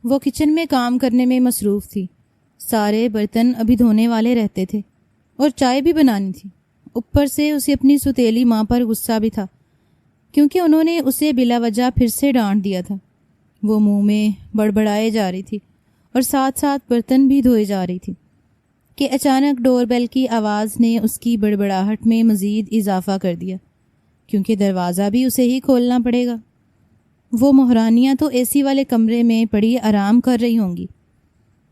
وہ کچن میں کام کرنے میں مصروف تھی۔ سارے برتن ابھی دھونے والے رہتے تھے اور چائے بھی بنانی تھی۔ اوپر سے اسے اپنی سوتیلی ماں پر غصہ بھی تھا کیونکہ انہوں نے اسے بلا وجہ پھر سے ڈانٹ دیا تھا۔ وہ منہ میں بڑبڑائے جا رہی تھی اور ساتھ ساتھ برتن بھی دھوئے جا رہی تھی کہ اچانک ڈور بیل کی آواز نے اس کی بڑبڑاہٹ میں مزید اضافہ کر دیا، کیونکہ دروازہ بھی اسے ہی کھولنا پڑے گا۔ وہ مہرانیاں تو اے سی والے کمرے میں پڑی آرام کر رہی ہوں گی۔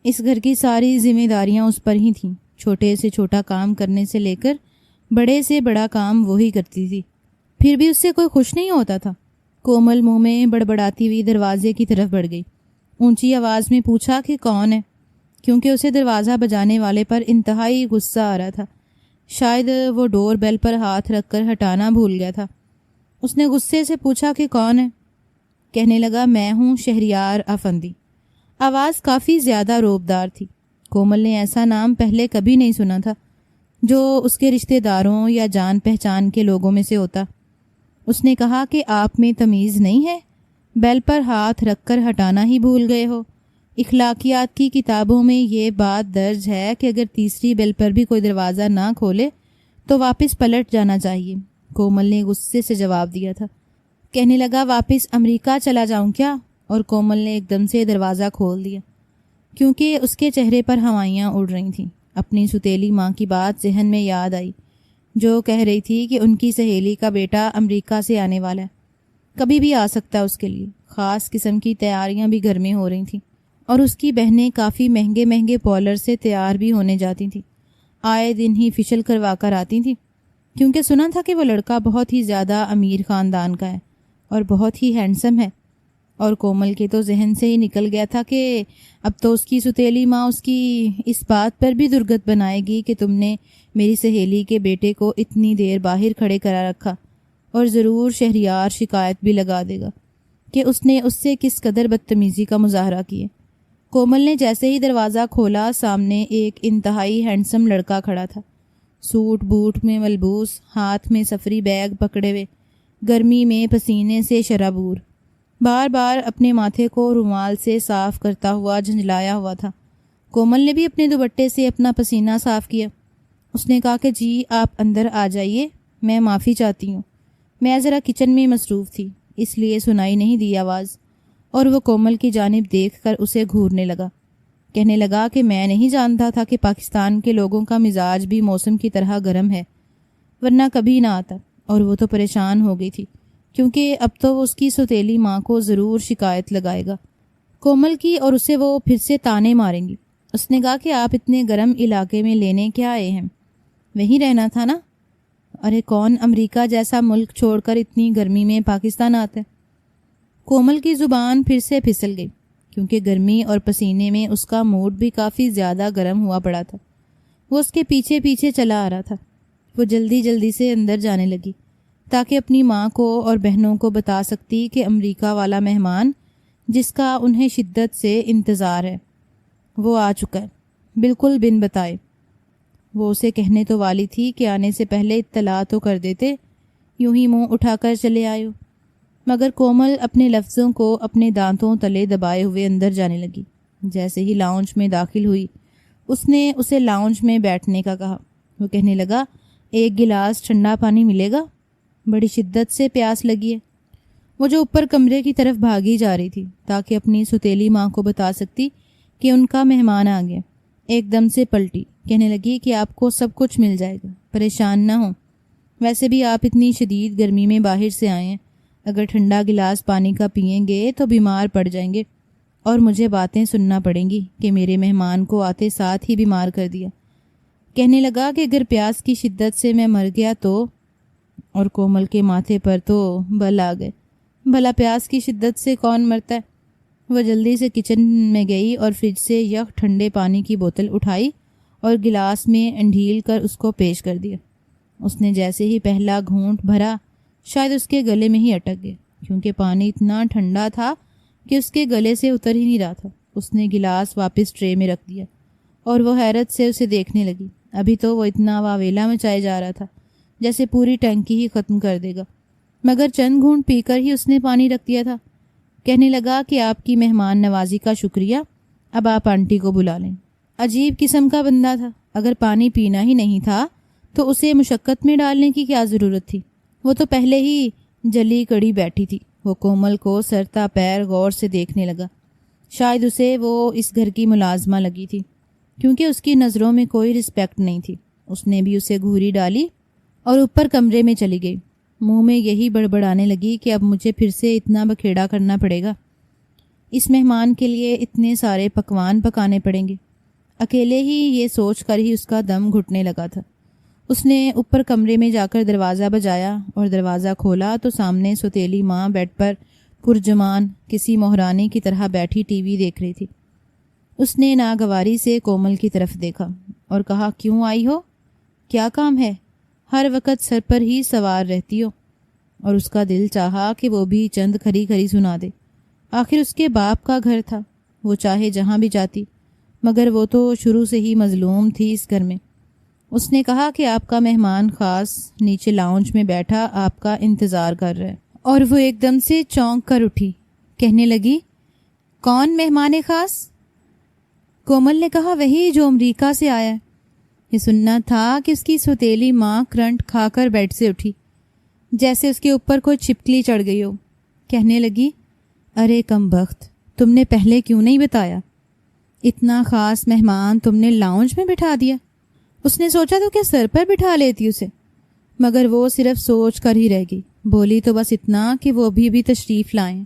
اس گھر کی ساری ذمہ داریاں اس پر ہی تھیں۔ چھوٹے سے چھوٹا کام کرنے سے لے کر بڑے سے بڑا کام وہی کرتی تھی، پھر بھی اس سے کوئی خوش نہیں ہوتا تھا۔ کومل منہ میں بڑبڑاتی ہوئی دروازے کی طرف بڑھ گئی، اونچی آواز میں پوچھا کہ کون ہے، کیونکہ اسے دروازہ بجانے والے پر انتہائی غصہ آ رہا تھا۔ شاید وہ ڈور بیل پر ہاتھ رکھ کر ہٹانا بھول گیا تھا۔ اس نے غصے سے پوچھا کہ کون ہے؟ کہنے لگا میں ہوں شہریار افندی۔ آواز کافی زیادہ روبدار تھی۔ کومل نے ایسا نام پہلے کبھی نہیں سنا تھا جو اس کے رشتہ داروں یا جان پہچان کے لوگوں میں سے ہوتا۔ اس نے کہا کہ آپ میں تمیز نہیں ہے، بیل پر ہاتھ رکھ کر ہٹانا ہی بھول گئے ہو۔ اخلاقیات کی کتابوں میں یہ بات درج ہے کہ اگر تیسری بیل پر بھی کوئی دروازہ نہ کھولے تو واپس پلٹ جانا چاہیے۔ کومل نے غصے سے جواب دیا تھا۔ کہنے لگا واپس امریکہ چلا جاؤں کیا؟ اور کومل نے ایک دم سے دروازہ کھول دیا کیونکہ اس کے چہرے پر ہوائیاں اڑ رہی تھیں۔ اپنی سوتیلی ماں کی بات ذہن میں یاد آئی جو کہہ رہی تھی کہ ان کی سہیلی کا بیٹا امریکہ سے آنے والا ہے، کبھی بھی آ سکتا ہے۔ اس کے لیے خاص قسم کی تیاریاں بھی گھر میں ہو رہی تھیں اور اس کی بہنیں کافی مہنگے مہنگے پارلر سے تیار بھی ہونے جاتی تھیں، آئے دن ہی فیشل کروا کر آتی تھیں، کیونکہ سنا تھا کہ وہ لڑکا بہت ہی زیادہ امیر خاندان کا ہے اور بہت ہی ہینڈسم ہے۔ اور کومل کے تو ذہن سے ہی نکل گیا تھا کہ اب تو اس کی سوتیلی ماں اس کی اس بات پر بھی درگت بنائے گی کہ تم نے میری سہیلی کے بیٹے کو اتنی دیر باہر کھڑے کرا رکھا، اور ضرور شہریار شکایت بھی لگا دے گا کہ اس نے اس سے کس قدر بدتمیزی کا مظاہرہ کیے۔ کومل نے جیسے ہی دروازہ کھولا سامنے ایک انتہائی ہینڈسم لڑکا کھڑا تھا، سوٹ بوٹ میں ملبوس، ہاتھ میں سفری بیگ پکڑے ہوئے، گرمی میں پسینے سے شرابور، بار بار اپنے ماتھے کو رومال سے صاف کرتا ہوا جھنجھلایا ہوا تھا۔ کومل نے بھی اپنے دوپٹے سے اپنا پسینہ صاف کیا۔ اس نے کہا کہ جی آپ اندر آ جائیے، میں معافی چاہتی ہوں، میں ذرا کچن میں مصروف تھی اس لیے سنائی نہیں دی آواز۔ اور وہ کومل کی جانب دیکھ کر اسے گھورنے لگا، کہنے لگا کہ میں نہیں جانتا تھا کہ پاکستان کے لوگوں کا مزاج بھی موسم کی طرح گرم ہے، ورنہ کبھی نہ آتا۔ اور وہ تو پریشان ہو گئی تھی کیونکہ اب تو وہ اس کی سوتیلی ماں کو ضرور شکایت لگائے گا کومل کی، اور اسے وہ پھر سے تانے ماریں گی۔ اس نے کہا کہ آپ اتنے گرم علاقے میں لینے کیا آئے ہیں؟ وہیں رہنا تھا نا؟ ارے کون امریکہ جیسا ملک چھوڑ کر اتنی گرمی میں پاکستان آتا ہے؟ کومل کی زبان پھر سے پھسل گئی کیونکہ گرمی اور پسینے میں اس کا موڈ بھی کافی زیادہ گرم ہوا پڑا تھا۔ وہ اس کے پیچھے پیچھے چلا آ رہا تھا۔ وہ جلدی جلدی سے اندر جانے لگی تاکہ اپنی ماں کو اور بہنوں کو بتا سکتی کہ امریکہ والا مہمان جس کا انہیں شدت سے انتظار ہے وہ آ چکا ہے، بالکل بن بتائے۔ وہ اسے کہنے تو والی تھی کہ آنے سے پہلے اطلاع تو کر دیتے، یوں ہی منہ اٹھا کر چلے آئے ہو، مگر کومل اپنے لفظوں کو اپنے دانتوں تلے دبائے ہوئے اندر جانے لگی۔ جیسے ہی لاؤنج میں داخل ہوئی اس نے اسے لاؤنج میں بیٹھنے کا کہا۔ وہ کہنے لگا ایک گلاس ٹھنڈا پانی ملے گا؟ بڑی شدت سے پیاس لگی ہے۔ وہ جو اوپر کمرے کی طرف بھاگی جا رہی تھی تاکہ اپنی سوتیلی ماں کو بتا سکتی کہ ان کا مہمان آ گیا، ایک دم سے پلٹی، کہنے لگی کہ آپ کو سب کچھ مل جائے گا، پریشان نہ ہوں، ویسے بھی آپ اتنی شدید گرمی میں باہر سے آئے ہیں، اگر ٹھنڈا گلاس پانی کا پئیں گے تو بیمار پڑ جائیں گے اور مجھے باتیں سننا پڑیں گی کہ میرے مہمان کو آتے ساتھ ہی بیمار کر دیا۔ کہنے لگا کہ اگر پیاس کی شدت سے میں مر گیا تو، اور کومل کے ماتھے پر تو بل آ گئے۔ بھلا پیاس کی شدت سے کون مرتا ہے؟ وہ جلدی سے کچن میں گئی اور فریج سے یک ٹھنڈے پانی کی بوتل اٹھائی اور گلاس میں انڈھیل کر اس کو پیش کر دیا۔ اس نے جیسے ہی پہلا گھونٹ بھرا شاید اس کے گلے میں ہی اٹک گیا کیونکہ پانی اتنا ٹھنڈا تھا کہ اس کے گلے سے اتر ہی نہیں رہا تھا۔ اس نے گلاس واپس ٹرے میں رکھ دیا اور وہ حیرت سے اسے دیکھنے لگی۔ ابھی تو وہ اتنا واویلا مچائے جا رہا تھا جیسے پوری ٹینکی ہی ختم کر دے گا، مگر چند گھونٹ پی کر ہی اس نے پانی رکھ دیا تھا۔ کہنے لگا کہ آپ کی مہمان نوازی کا شکریہ، اب آپ آنٹی کو بلا لیں۔ عجیب قسم کا بندہ تھا، اگر پانی پینا ہی نہیں تھا تو اسے مشقت میں ڈالنے کی کیا ضرورت تھی؟ وہ تو پہلے ہی جلی کڑی بیٹھی تھی۔ وہ کومل کو سر تا پیر غور سے دیکھنے لگا۔ شاید اسے وہ اس گھر کی ملازمہ لگی تھی، کیونکہ اس کی نظروں میں کوئی رسپیکٹ نہیں تھی۔ اس نے بھی اسے گھوری ڈالی اور اوپر کمرے میں چلی گئی۔ منہ میں یہی بڑبڑانے لگی کہ اب مجھے پھر سے اتنا بکھیڑا کرنا پڑے گا، اس مہمان کے لیے اتنے سارے پکوان پکانے پڑیں گے۔ اکیلے ہی یہ سوچ کر ہی اس کا دم گھٹنے لگا تھا۔ اس نے اوپر کمرے میں جا کر دروازہ بجایا اور دروازہ کھولا تو سامنے سوتیلی ماں بیڈ پر پرجمان کسی مہرانی کی طرح بیٹھی ٹی وی دیکھ رہی تھی۔ اس نے ناگواری سے کومل کی طرف دیکھا اور کہا، کیوں آئی ہو؟ کیا کام ہے؟ ہر وقت سر پر ہی سوار رہتی ہو۔ اور اس کا دل چاہا کہ وہ بھی چند کھری کھری سنا دے۔ آخر اس کے باپ کا گھر تھا، وہ چاہے جہاں بھی جاتی، مگر وہ تو شروع سے ہی مظلوم تھی اس گھر میں۔ اس نے کہا کہ آپ کا مہمان خاص نیچے لاؤنج میں بیٹھا آپ کا انتظار کر رہا ہے، اور وہ ایک دم سے چونک کر اٹھی۔ کہنے لگی، کون مہمان خاص؟ کومل نے کہا، وہی جو امریکہ سے آیا ہے۔ یہ سننا تھا کہ اس کی سوتیلی ماں کرنٹ کھا کر بیڈ سے اٹھی، جیسے اس کے اوپر کوئی چھپکلی چڑھ گئی ہو۔ کہنے لگی، ارے کم بخت، تم نے پہلے کیوں نہیں بتایا؟ اتنا خاص مہمان تم نے لاؤنج میں بٹھا دیا۔ اس نے سوچا تو کیا سر پر بٹھا لیتی اسے، مگر وہ صرف سوچ کر ہی رہ گئی۔ بولی تو بس اتنا کہ وہ بھی تشریف لائیں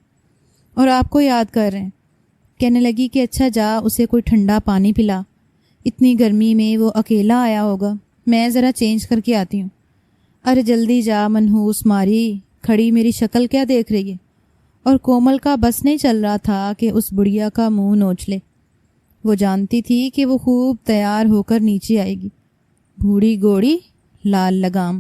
اور آپ کو یاد کر رہے ہیں۔ کہنے لگی کہ اچھا جا اسے کوئی ٹھنڈا پانی پلا، اتنی گرمی میں وہ اکیلا آیا ہوگا، میں ذرا چینج کر کے آتی ہوں۔ ارے جلدی جا، منحوس ماری کھڑی میری شکل کیا دیکھ رہی ہے؟ اور کومل کا بس نہیں چل رہا تھا کہ اس بڑھیا کا منہ نوچ لے۔ وہ جانتی تھی کہ وہ خوب تیار ہو کر نیچے آئے گی، بوڑھی گوڑی لال لگام۔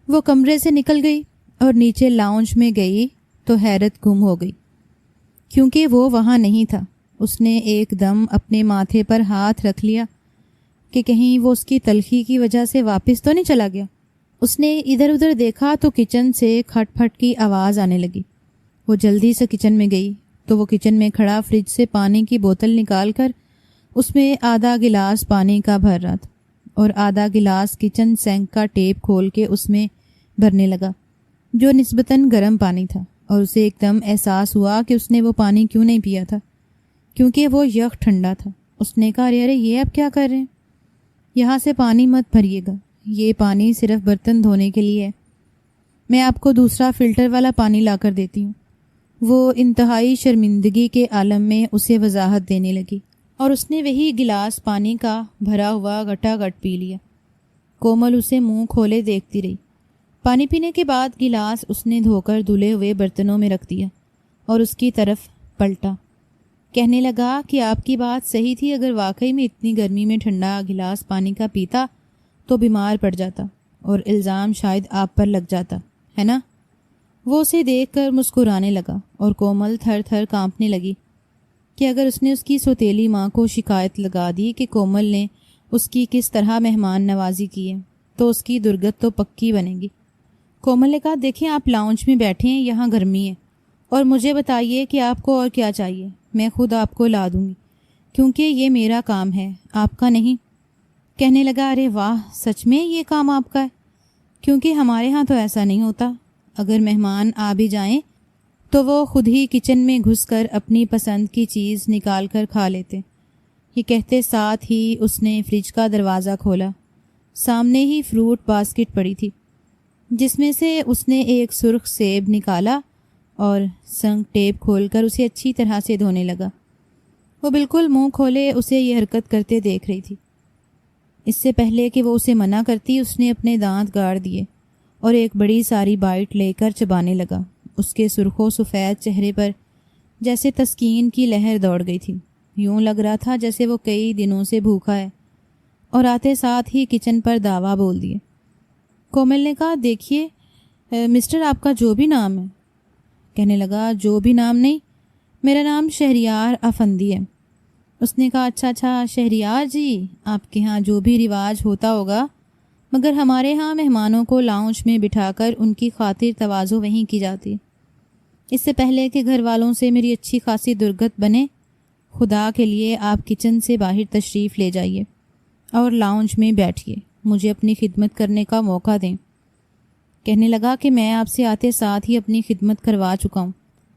وہ کمرے سے نکل گئی اور نیچے لاؤنج میں گئی تو حیرت گم ہو گئی، کیونکہ وہ وہاں نہیں تھا۔ اس نے ایک دم اپنے ماتھے پر ہاتھ رکھ لیا کہ کہیں وہ اس کی تلخی کی وجہ سے واپس تو نہیں چلا گیا۔ اس نے ادھر ادھر دیکھا تو کچن سے کھٹ پھٹ کی آواز آنے لگی۔ وہ جلدی سے کچن میں گئی تو وہ کچن میں کھڑا فریج سے پانی کی بوتل نکال کر اس میں آدھا گلاس پانی کا بھر رہا تھا، اور آدھا گلاس کچن سینک کا ٹیپ کھول کے اس میں بھرنے لگا، جو نسبتاً گرم پانی تھا۔ اور اسے ایک دم احساس ہوا کہ اس نے وہ پانی کیوں نہیں پیا تھا، کیونکہ وہ یخ ٹھنڈا تھا۔ اس نے کہا، ارے یہ اب کیا کر رہے ہیں؟ یہاں سے پانی مت بھریے گا، یہ پانی صرف برتن دھونے کے لیے ہے، میں آپ کو دوسرا فلٹر والا پانی لا کر دیتی ہوں۔ وہ انتہائی شرمندگی کے عالم میں اسے وضاحت دینے لگی، اور اس نے وہی گلاس پانی کا بھرا ہوا گھٹا گھٹ پی لیا۔ کومل اسے منہ کھولے دیکھتی رہی۔ پانی پینے کے بعد گلاس اس نے دھو کر دھلے ہوئے برتنوں میں رکھ دیا اور اس کی طرف پلٹا۔ کہنے لگا کہ آپ کی بات صحیح تھی، اگر واقعی میں اتنی گرمی میں ٹھنڈا گلاس پانی کا پیتا تو بیمار پڑ جاتا اور الزام شاید آپ پر لگ جاتا ہے نا۔ وہ اسے دیکھ کر مسکرانے لگا اور کومل تھر تھر کانپنے لگی کہ اگر اس نے اس کی سوتیلی ماں کو شکایت لگا دی کہ کومل نے اس کی کس طرح مہمان نوازی کی ہے تو اس کی درگت تو پکی بنے گی۔ کومل نے کہا، دیکھیں آپ لاؤنج میں بیٹھے ہیں، یہاں گرمی ہے، اور مجھے بتائیے کہ آپ کو اور کیا چاہیے، میں خود آپ کو لا دوں گی، کیونکہ یہ میرا کام ہے، آپ کا نہیں۔ کہنے لگا، ارے واہ، سچ میں یہ کام آپ کا ہے؟ کیونکہ ہمارے ہاں تو ایسا نہیں ہوتا، اگر مہمان آ بھی جائیں تو وہ خود ہی کچن میں گھس کر اپنی پسند کی چیز نکال کر کھا لیتے۔ یہ کہتے ساتھ ہی اس نے فریج کا دروازہ کھولا۔ سامنے ہی فروٹ باسکٹ پڑی تھی، جس میں سے اس نے ایک سرخ سیب نکالا اور سنک ٹیپ کھول کر اسے اچھی طرح سے دھونے لگا۔ وہ بالکل منہ کھولے اسے یہ حرکت کرتے دیکھ رہی تھی۔ اس سے پہلے کہ وہ اسے منع کرتی، اس نے اپنے دانت گاڑ دیے اور ایک بڑی ساری بائٹ لے کر چبانے لگا۔ اس کے سرخ و سفید چہرے پر جیسے تسکین کی لہر دوڑ گئی تھی، یوں لگ رہا تھا جیسے وہ کئی دنوں سے بھوکا ہے، اور آتے ساتھ ہی کچن پر دعویٰ بول دیے۔ کومل نے کہا، دیکھیے مسٹر، آپ کا جو بھی نام ہے۔ کہنے لگا، جو بھی نام نہیں، میرا نام شہریار افندی ہے۔ اس نے کہا، اچھا شہریار جی، آپ کے ہاں جو بھی رواج ہوتا ہوگا، مگر ہمارے ہاں مہمانوں کو لاؤنج میں بٹھا کر ان کی خاطر تواضع وہیں کی جاتی۔ اس سے پہلے کہ گھر والوں سے میری اچھی خاصی درگت بنے، خدا کے لیے آپ کچن سے باہر تشریف لے جائیے اور لاؤنج میں بیٹھیے، مجھے اپنی خدمت کرنے کا موقع دیں۔ کہنے لگا کہ میں آپ سے آتے ساتھ ہی اپنی خدمت کروا چکا ہوں،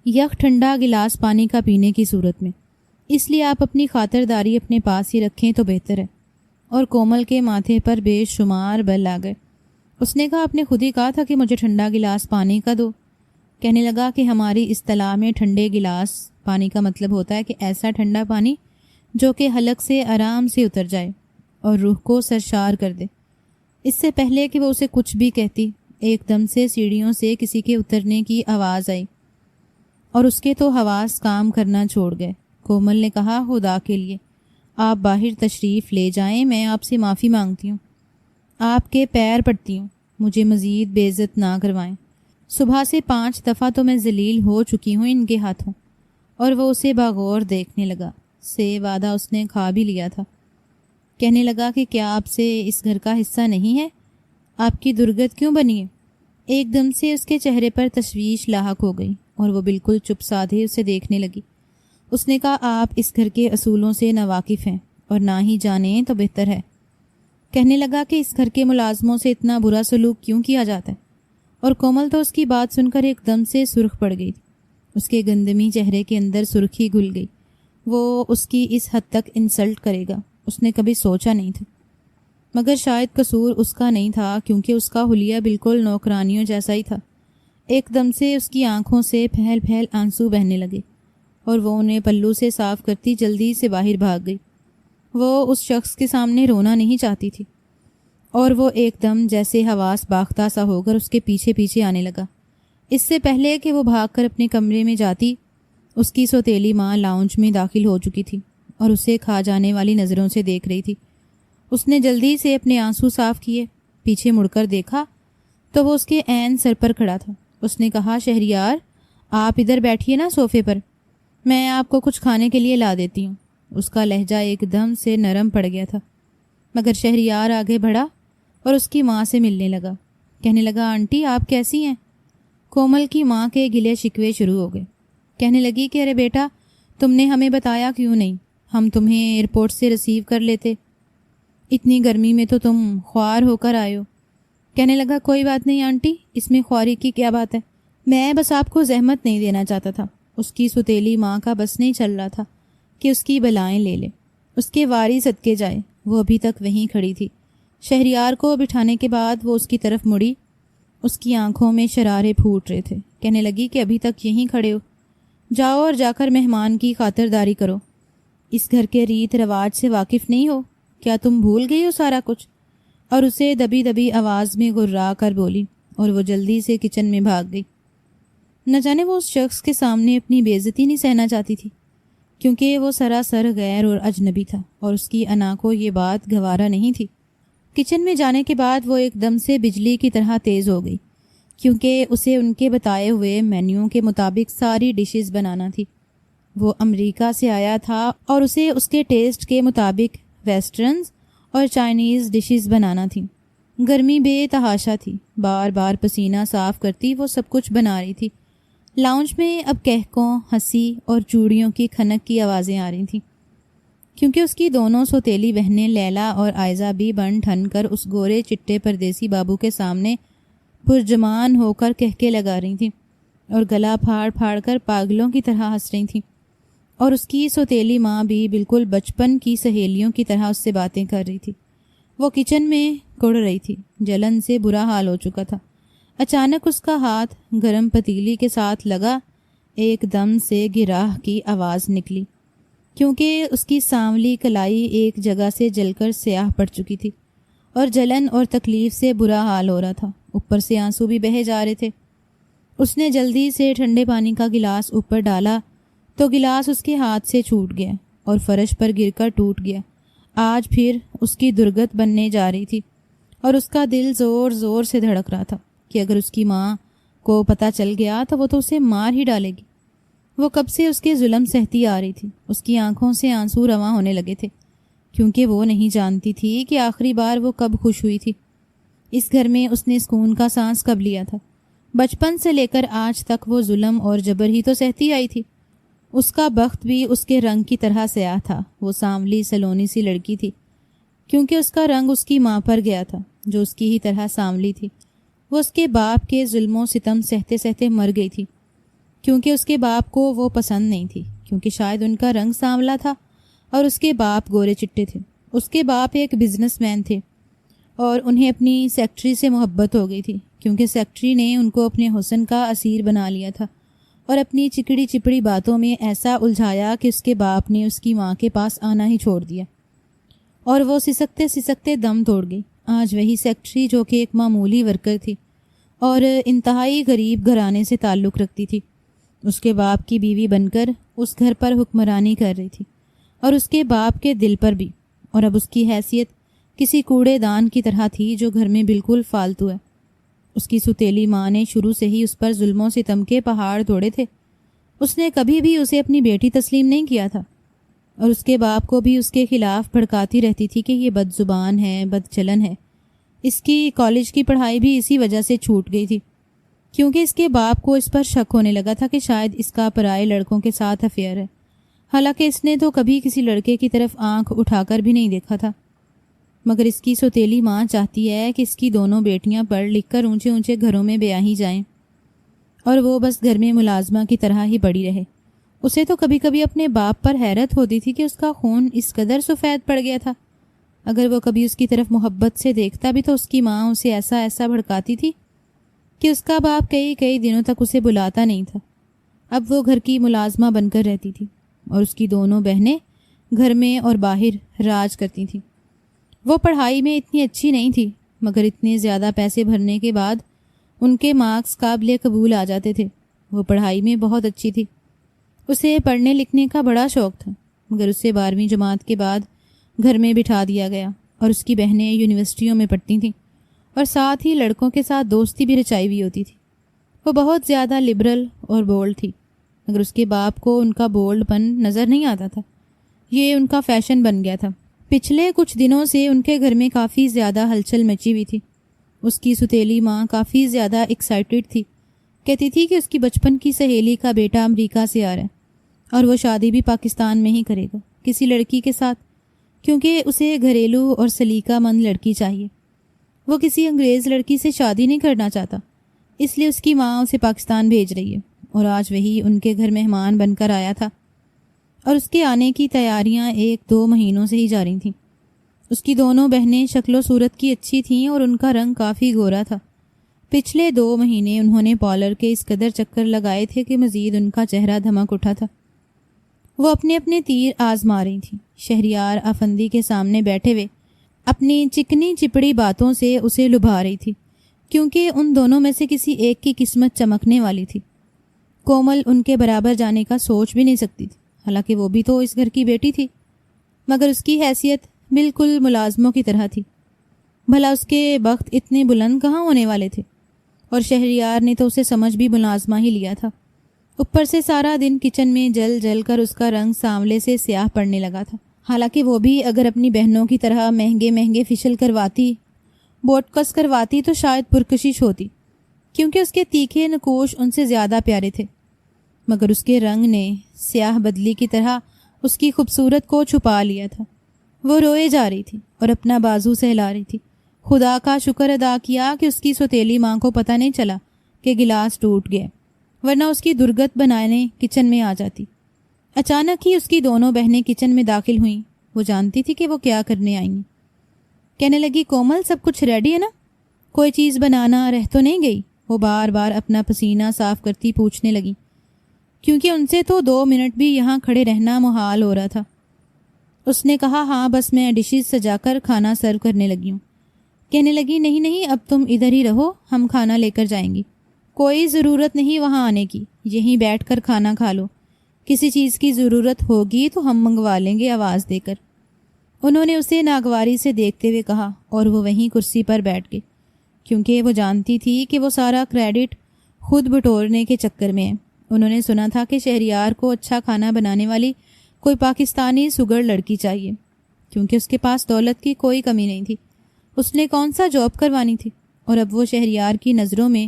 یک ٹھنڈا گلاس پانی کا پینے کی صورت میں، اس لیے آپ اپنی خاطرداری اپنے پاس ہی رکھیں تو بہتر ہے۔ اور کومل کے ماتھے پر بے شمار بل آ گئے۔ اس نے کہا آپ نے خود ہی کہا تھا کہ مجھے ٹھنڈا گلاس پانی کا دو۔ کہنے لگا کہ ہماری اصطلاح میں ٹھنڈے گلاس پانی کا مطلب ہوتا ہے کہ ایسا ٹھنڈا پانی جو کہ حلق سے آرام سے اتر جائے اور روح کو سرشار کر دے۔ اس سے پہلے کہ وہ اسے کچھ بھی کہتی، ایک دم سے سیڑھیوں سے کسی کے اترنے کی آواز آئی اور اس کے تو حواس کام کرنا چھوڑ گئے۔ کومل نے کہا خدا کے لیے آپ باہر تشریف لے جائیں، میں آپ سے معافی مانگتی ہوں، آپ کے پیر پڑتی ہوں، مجھے مزید بے عزت نہ کروائیں۔ صبح سے 5 دفعہ تو میں ذلیل ہو چکی ہوں ان کے ہاتھوں۔ اور وہ اسے باغور دیکھنے لگا۔ سے وعدہ اس نے کھا بھی لیا تھا۔ کہنے لگا کہ کیا آپ سے اس گھر کا حصہ نہیں ہے؟ آپ کی درگت کیوں بنی ہے؟ ایک دم سے اس کے چہرے پر تشویش لاحق ہو گئی اور وہ بالکل چپ سادھے اسے دیکھنے لگی۔ اس نے کہا آپ اس گھر کے اصولوں سے ناواقف ہیں اور نہ ہی جانیں تو بہتر ہے۔ کہنے لگا کہ اس گھر کے ملازموں سے اتنا برا سلوک کیوں کیا جاتا ہے؟ اور کومل تو اس کی بات سن کر ایک دم سے سرخ پڑ گئی تھی۔ اس کے گندمی چہرے کے اندر سرخی گھل گئی۔ وہ اس کی اس حد تک انسلٹ کرے گا اس نے کبھی سوچا نہیں تھا، مگر شاید قصور اس کا نہیں تھا کیونکہ اس کا حلیہ بالکل نوکرانیوں جیسا ہی تھا۔ ایک دم سے اس کی آنکھوں سے پھیل پھیل آنسو بہنے لگے اور وہ انہیں پلو سے صاف کرتی جلدی سے باہر بھاگ گئی۔ وہ اس شخص کے سامنے رونا نہیں چاہتی تھی اور وہ ایک دم جیسے حواس باختہ سا ہو کر اس کے پیچھے پیچھے آنے لگا۔ اس سے پہلے کہ وہ بھاگ کر اپنے کمرے میں جاتی، اس کی سوتیلی ماں لاؤنج میں داخل ہو چکی تھی اور اسے کھا جانے والی نظروں سے دیکھ رہی تھی۔ اس نے جلدی سے اپنے آنسو صاف کیے، پیچھے مڑ کر دیکھا تو وہ اس کے عین سر پر کھڑا تھا۔ اس نے کہا شہریار آپ ادھر بیٹھیے نا صوفے پر، میں آپ کو کچھ کھانے کے لیے لا دیتی ہوں۔ اس کا لہجہ ایک دم سے نرم پڑ گیا تھا، مگر شہریار آگے بڑھا اور اس کی ماں سے ملنے لگا۔ کہنے لگا آنٹی آپ کیسی ہیں؟ کومل کی ماں کے گلے شکوے شروع ہو گئے۔ کہنے لگی کہ ارے بیٹا تم نے ہمیں بتایا کیوں نہیں، ہم تمہیں ایئرپورٹ سے ریسیو کر لیتے، اتنی گرمی میں تو تم خوار ہو کر آئے ہو۔ کہنے لگا کوئی بات نہیں آنٹی، اس میں خواری کی کیا بات ہے، میں بس آپ کو زحمت نہیں دینا چاہتا تھا۔ اس کی سوتیلی ماں کا بس نہیں چل رہا تھا کہ اس کی بلائیں لے لے، اس کے واری صدقے جائے۔ وہ ابھی تک وہیں کھڑی تھی۔ شہریار کو بٹھانے کے بعد وہ اس کی طرف مڑی، اس کی آنکھوں میں شرارے پھوٹ رہے تھے۔ کہنے لگی کہ ابھی تک یہیں کھڑے ہو، جاؤ اور جا کر مہمان کی خاطرداری کرو۔ اس گھر کے ریت رواج سے واقف نہیں ہو کیا؟ تم بھول گئی ہو سارا کچھ؟ اور اسے دبی دبی آواز میں گررا کر بولی اور وہ جلدی سے کچن میں بھاگ گئی۔ نہ جانے وہ اس شخص کے سامنے اپنی بے عزتی نہیں سہنا چاہتی تھی، کیونکہ وہ سراسر غیر اور اجنبی تھا اور اس کی انا کو یہ بات گوارا نہیں تھی۔ کچن میں جانے کے بعد وہ ایک دم سے بجلی کی طرح تیز ہو گئی، کیونکہ اسے ان کے بتائے ہوئے مینیو کے مطابق ساری ڈشز بنانا تھی۔ وہ امریکہ سے آیا تھا اور اسے اس کے ٹیسٹ کے مطابق ویسٹرنز اور چائنیز ڈشز بنانا تھیں۔ گرمی بے تحاشا تھی، بار بار پسینہ صاف کرتی وہ سب کچھ بنا رہی تھی۔ لاؤنج میں اب کہکوں، ہنسی اور چوڑیوں کی کھنک کی آوازیں آ رہی تھیں، کیونکہ اس کی دونوں سوتیلی بہنیں لیلا اور آئزہ بھی بن ٹھن کر اس گورے چٹے پردیسی بابو کے سامنے پرجمان ہو کر کہکے لگا رہی تھیں اور گلا پھاڑ پھاڑ کر پاگلوں کی طرح ہنس رہی تھیں۔ اور اس کی سوتیلی ماں بھی بالکل بچپن کی سہیلیوں کی طرح اس سے باتیں کر رہی تھی۔ وہ کچن میں کڑ رہی تھی، جلن سے برا حال ہو چکا تھا۔ اچانک اس کا ہاتھ گرم پتیلی کے ساتھ لگا، ایک دم سے گراہ کی آواز نکلی، کیونکہ اس کی سانولی کلائی ایک جگہ سے جل کر سیاہ پڑ چکی تھی اور جلن اور تکلیف سے برا حال ہو رہا تھا، اوپر سے آنسو بھی بہے جا رہے تھے۔ اس نے جلدی سے ٹھنڈے پانی کا گلاس اوپر ڈالا تو گلاس اس کے ہاتھ سے چھوٹ گیا اور فرش پر گر کر ٹوٹ گیا۔ آج پھر اس کی درگت بننے جا رہی تھی اور اس کا دل زور زور سے دھڑک رہا تھا کہ اگر اس کی ماں کو پتہ چل گیا تو وہ تو اسے مار ہی ڈالے گی۔ وہ کب سے اس کے ظلم سہتی آ رہی تھی۔ اس کی آنکھوں سے آنسو رواں ہونے لگے تھے، کیونکہ وہ نہیں جانتی تھی کہ آخری بار وہ کب خوش ہوئی تھی۔ اس گھر میں اس نے سکون کا سانس کب لیا تھا۔ بچپن سے لے کر آج تک وہ ظلم اور جبر ہی تو سہتی آئی تھی۔ اس کا بخت بھی اس کے رنگ کی طرح سیاہ تھا۔ وہ سانولی سلونی سی لڑکی تھی، کیونکہ اس کا رنگ اس کی ماں پر گیا تھا جو اس کی ہی طرح سانولی تھی۔ وہ اس کے باپ کے ظلم و ستم سہتے سہتے مر گئی تھی، کیونکہ اس کے باپ کو وہ پسند نہیں تھی، کیونکہ شاید ان کا رنگ سانولا تھا اور اس کے باپ گورے چٹے تھے۔ اس کے باپ ایک بزنس مین تھے اور انہیں اپنی سیکٹری سے محبت ہو گئی تھی، کیونکہ سیکٹری نے ان کو اپنے حسن کا اسیر بنا لیا تھا اور اپنی چکڑی چپڑی باتوں میں ایسا الجھایا کہ اس کے باپ نے اس کی ماں کے پاس آنا ہی چھوڑ دیا اور وہ سسکتے سسکتے دم توڑ گئی۔ آج وہی سیکٹری، جو کہ ایک معمولی ورکر تھی اور انتہائی غریب گھرانے سے تعلق رکھتی تھی، اس کے باپ کی بیوی بن کر اس گھر پر حکمرانی کر رہی تھی، اور اس کے باپ کے دل پر بھی، اور اب اس کی حیثیت کسی کوڑے دان کی طرح تھی جو گھر میں بالکل فالتو ہے۔ اس کی ستیلی ماں نے شروع سے ہی اس پر ظلم و ستم کے پہاڑ توڑے تھے۔ اس نے کبھی بھی اسے اپنی بیٹی تسلیم نہیں کیا تھا، اور اس کے باپ کو بھی اس کے خلاف بھڑکاتی رہتی تھی کہ یہ بد زبان ہے، بد چلن ہے۔ اس کی کالج کی پڑھائی بھی اسی وجہ سے چھوٹ گئی تھی، کیونکہ اس کے باپ کو اس پر شک ہونے لگا تھا کہ شاید اس کا پرائے لڑکوں کے ساتھ افیئر ہے، حالانکہ اس نے تو کبھی کسی لڑکے کی طرف آنکھ اٹھا کر بھی نہیں دیکھا تھا۔ مگر اس کی سوتیلی ماں چاہتی ہے کہ اس کی دونوں بیٹیاں پڑھ لکھ کر اونچے اونچے گھروں میں بیاہی جائیں اور وہ بس گھر میں ملازمہ کی طرح ہی پڑی رہے۔ اسے تو کبھی کبھی اپنے باپ پر حیرت ہوتی تھی کہ اس کا خون اس قدر سفید پڑ گیا تھا۔ اگر وہ کبھی اس کی طرف محبت سے دیکھتا بھی تو اس کی ماں اسے ایسا بھڑکاتی تھی کہ اس کا باپ کئی دنوں تک اسے بلاتا نہیں تھا۔ اب وہ گھر کی ملازمہ بن کر رہتی تھی اور اس کی دونوں بہنیں گھر میں اور باہر راج کرتی تھیں۔ وہ پڑھائی میں اتنی اچھی نہیں تھی، مگر اتنے زیادہ پیسے بھرنے کے بعد ان کے مارکس قابل قبول آ جاتے تھے۔ وہ پڑھائی میں بہت اچھی تھی، اسے پڑھنے لکھنے کا بڑا شوق تھا، مگر اسے 12ویں جماعت کے بعد گھر میں بٹھا دیا گیا اور اس کی بہنیں یونیورسٹیوں میں پڑھتی تھیں اور ساتھ ہی لڑکوں کے ساتھ دوستی بھی رچائی ہوئی ہوتی تھی۔ وہ بہت زیادہ لبرل اور بولڈ تھی، مگر اس کے باپ کو ان کا بولڈ پن نظر نہیں آتا تھا، یہ ان کا فیشن بن گیا تھا۔ پچھلے کچھ دنوں سے ان کے گھر میں کافی زیادہ ہلچل مچی ہوئی تھی۔ اس کی ستیلی ماں کافی زیادہ ایکسائٹڈ تھی، کہتی تھی کہ اس کی بچپن کی سہیلی کا بیٹا امریکہ سے آ رہا ہے اور وہ شادی بھی پاکستان میں ہی کرے گا، کسی لڑکی کے ساتھ، کیونکہ اسے گھریلو اور سلیقہ مند لڑکی چاہیے۔ وہ کسی انگریز لڑکی سے شادی نہیں کرنا چاہتا، اس لیے اس کی ماں اسے پاکستان بھیج رہی ہے، اور آج وہی ان کے گھر مہمان بن کر آیا تھا اور اس کے آنے کی تیاریاں 1-2 مہینوں سے ہی جاری تھیں۔ اس کی دونوں بہنیں شکل و صورت کی اچھی تھیں اور ان کا رنگ کافی گورا تھا۔ پچھلے 2 مہینے انہوں نے پارلر کے اس قدر چکر لگائے تھے کہ مزید ان کا چہرہ دھمک اٹھا تھا۔ وہ اپنے تیر آزما رہی تھیں۔ شہریار افندی کے سامنے بیٹھے ہوئے اپنی چکنی چپڑی باتوں سے اسے لبھا رہی تھی، کیونکہ ان دونوں میں سے کسی ایک کی قسمت چمکنے والی تھی۔ کومل ان کے برابر جانے کا سوچ بھی نہیں سکتی تھی، حالانکہ وہ بھی تو اس گھر کی بیٹی تھی، مگر اس کی حیثیت بالکل ملازموں کی طرح تھی۔ بھلا اس کے بخت اتنے بلند کہاں ہونے والے تھے، اور شہریار نے تو اسے سمجھ بھی ملازمہ ہی لیا تھا۔ اوپر سے سارا دن کچن میں جل جل کر اس کا رنگ سانولے سے سیاہ پڑنے لگا تھا۔ حالانکہ وہ بھی اگر اپنی بہنوں کی طرح مہنگے فیشل کرواتی، بوٹکس کرواتی تو شاید پرکشش ہوتی، کیونکہ اس کے تیکھے نقوش ان سے زیادہ پیارے تھے، مگر اس کے رنگ نے سیاہ بدلی کی طرح اس کی خوبصورت کو چھپا لیا تھا۔ وہ روئے جا رہی تھی اور اپنا بازو سہلا رہی تھی۔ خدا کا شکر ادا کیا کہ اس کی سوتیلی ماں کو پتہ نہیں چلا کہ گلاس ٹوٹ گیا، ورنہ اس کی درگت بنانے کچن میں آ جاتی۔ اچانک ہی اس کی دونوں بہنیں کچن میں داخل ہوئیں۔ وہ جانتی تھی کہ وہ کیا کرنے آئیں۔ کہنے لگی، کومل سب کچھ ریڈی ہے نا؟ کوئی چیز بنانا رہ تو نہیں گئی؟ وہ بار بار اپنا پسینہ صاف کرتی پوچھنے لگی، کیونکہ ان سے تو 2 منٹ بھی یہاں کھڑے رہنا محال ہو رہا تھا۔ اس نے کہا، ہاں بس میں ڈشز سجا کر کھانا سرو کرنے لگی ہوں۔ کہنے لگی، نہیں اب تم ادھر ہی رہو، ہم کھانا لے کر جائیں گی۔ کوئی ضرورت نہیں وہاں آنے کی، یہیں بیٹھ کر کھانا کھا لو، کسی چیز کی ضرورت ہوگی تو ہم منگوا لیں گے آواز دے کر۔ انہوں نے اسے ناگواری سے دیکھتے ہوئے کہا اور وہ وہیں کرسی پر بیٹھ گئی، کیونکہ وہ جانتی تھی کہ وہ سارا کریڈٹ خود بٹورنے کے چکر میں ہے۔ انہوں نے سنا تھا کہ شہریار کو اچھا کھانا بنانے والی کوئی پاکستانی سگڑ لڑکی چاہیے، کیونکہ اس کے پاس دولت کی کوئی کمی نہیں تھی۔ اس نے کون سا جاب کروانی تھی، اور اب وہ شہریار کی نظروں میں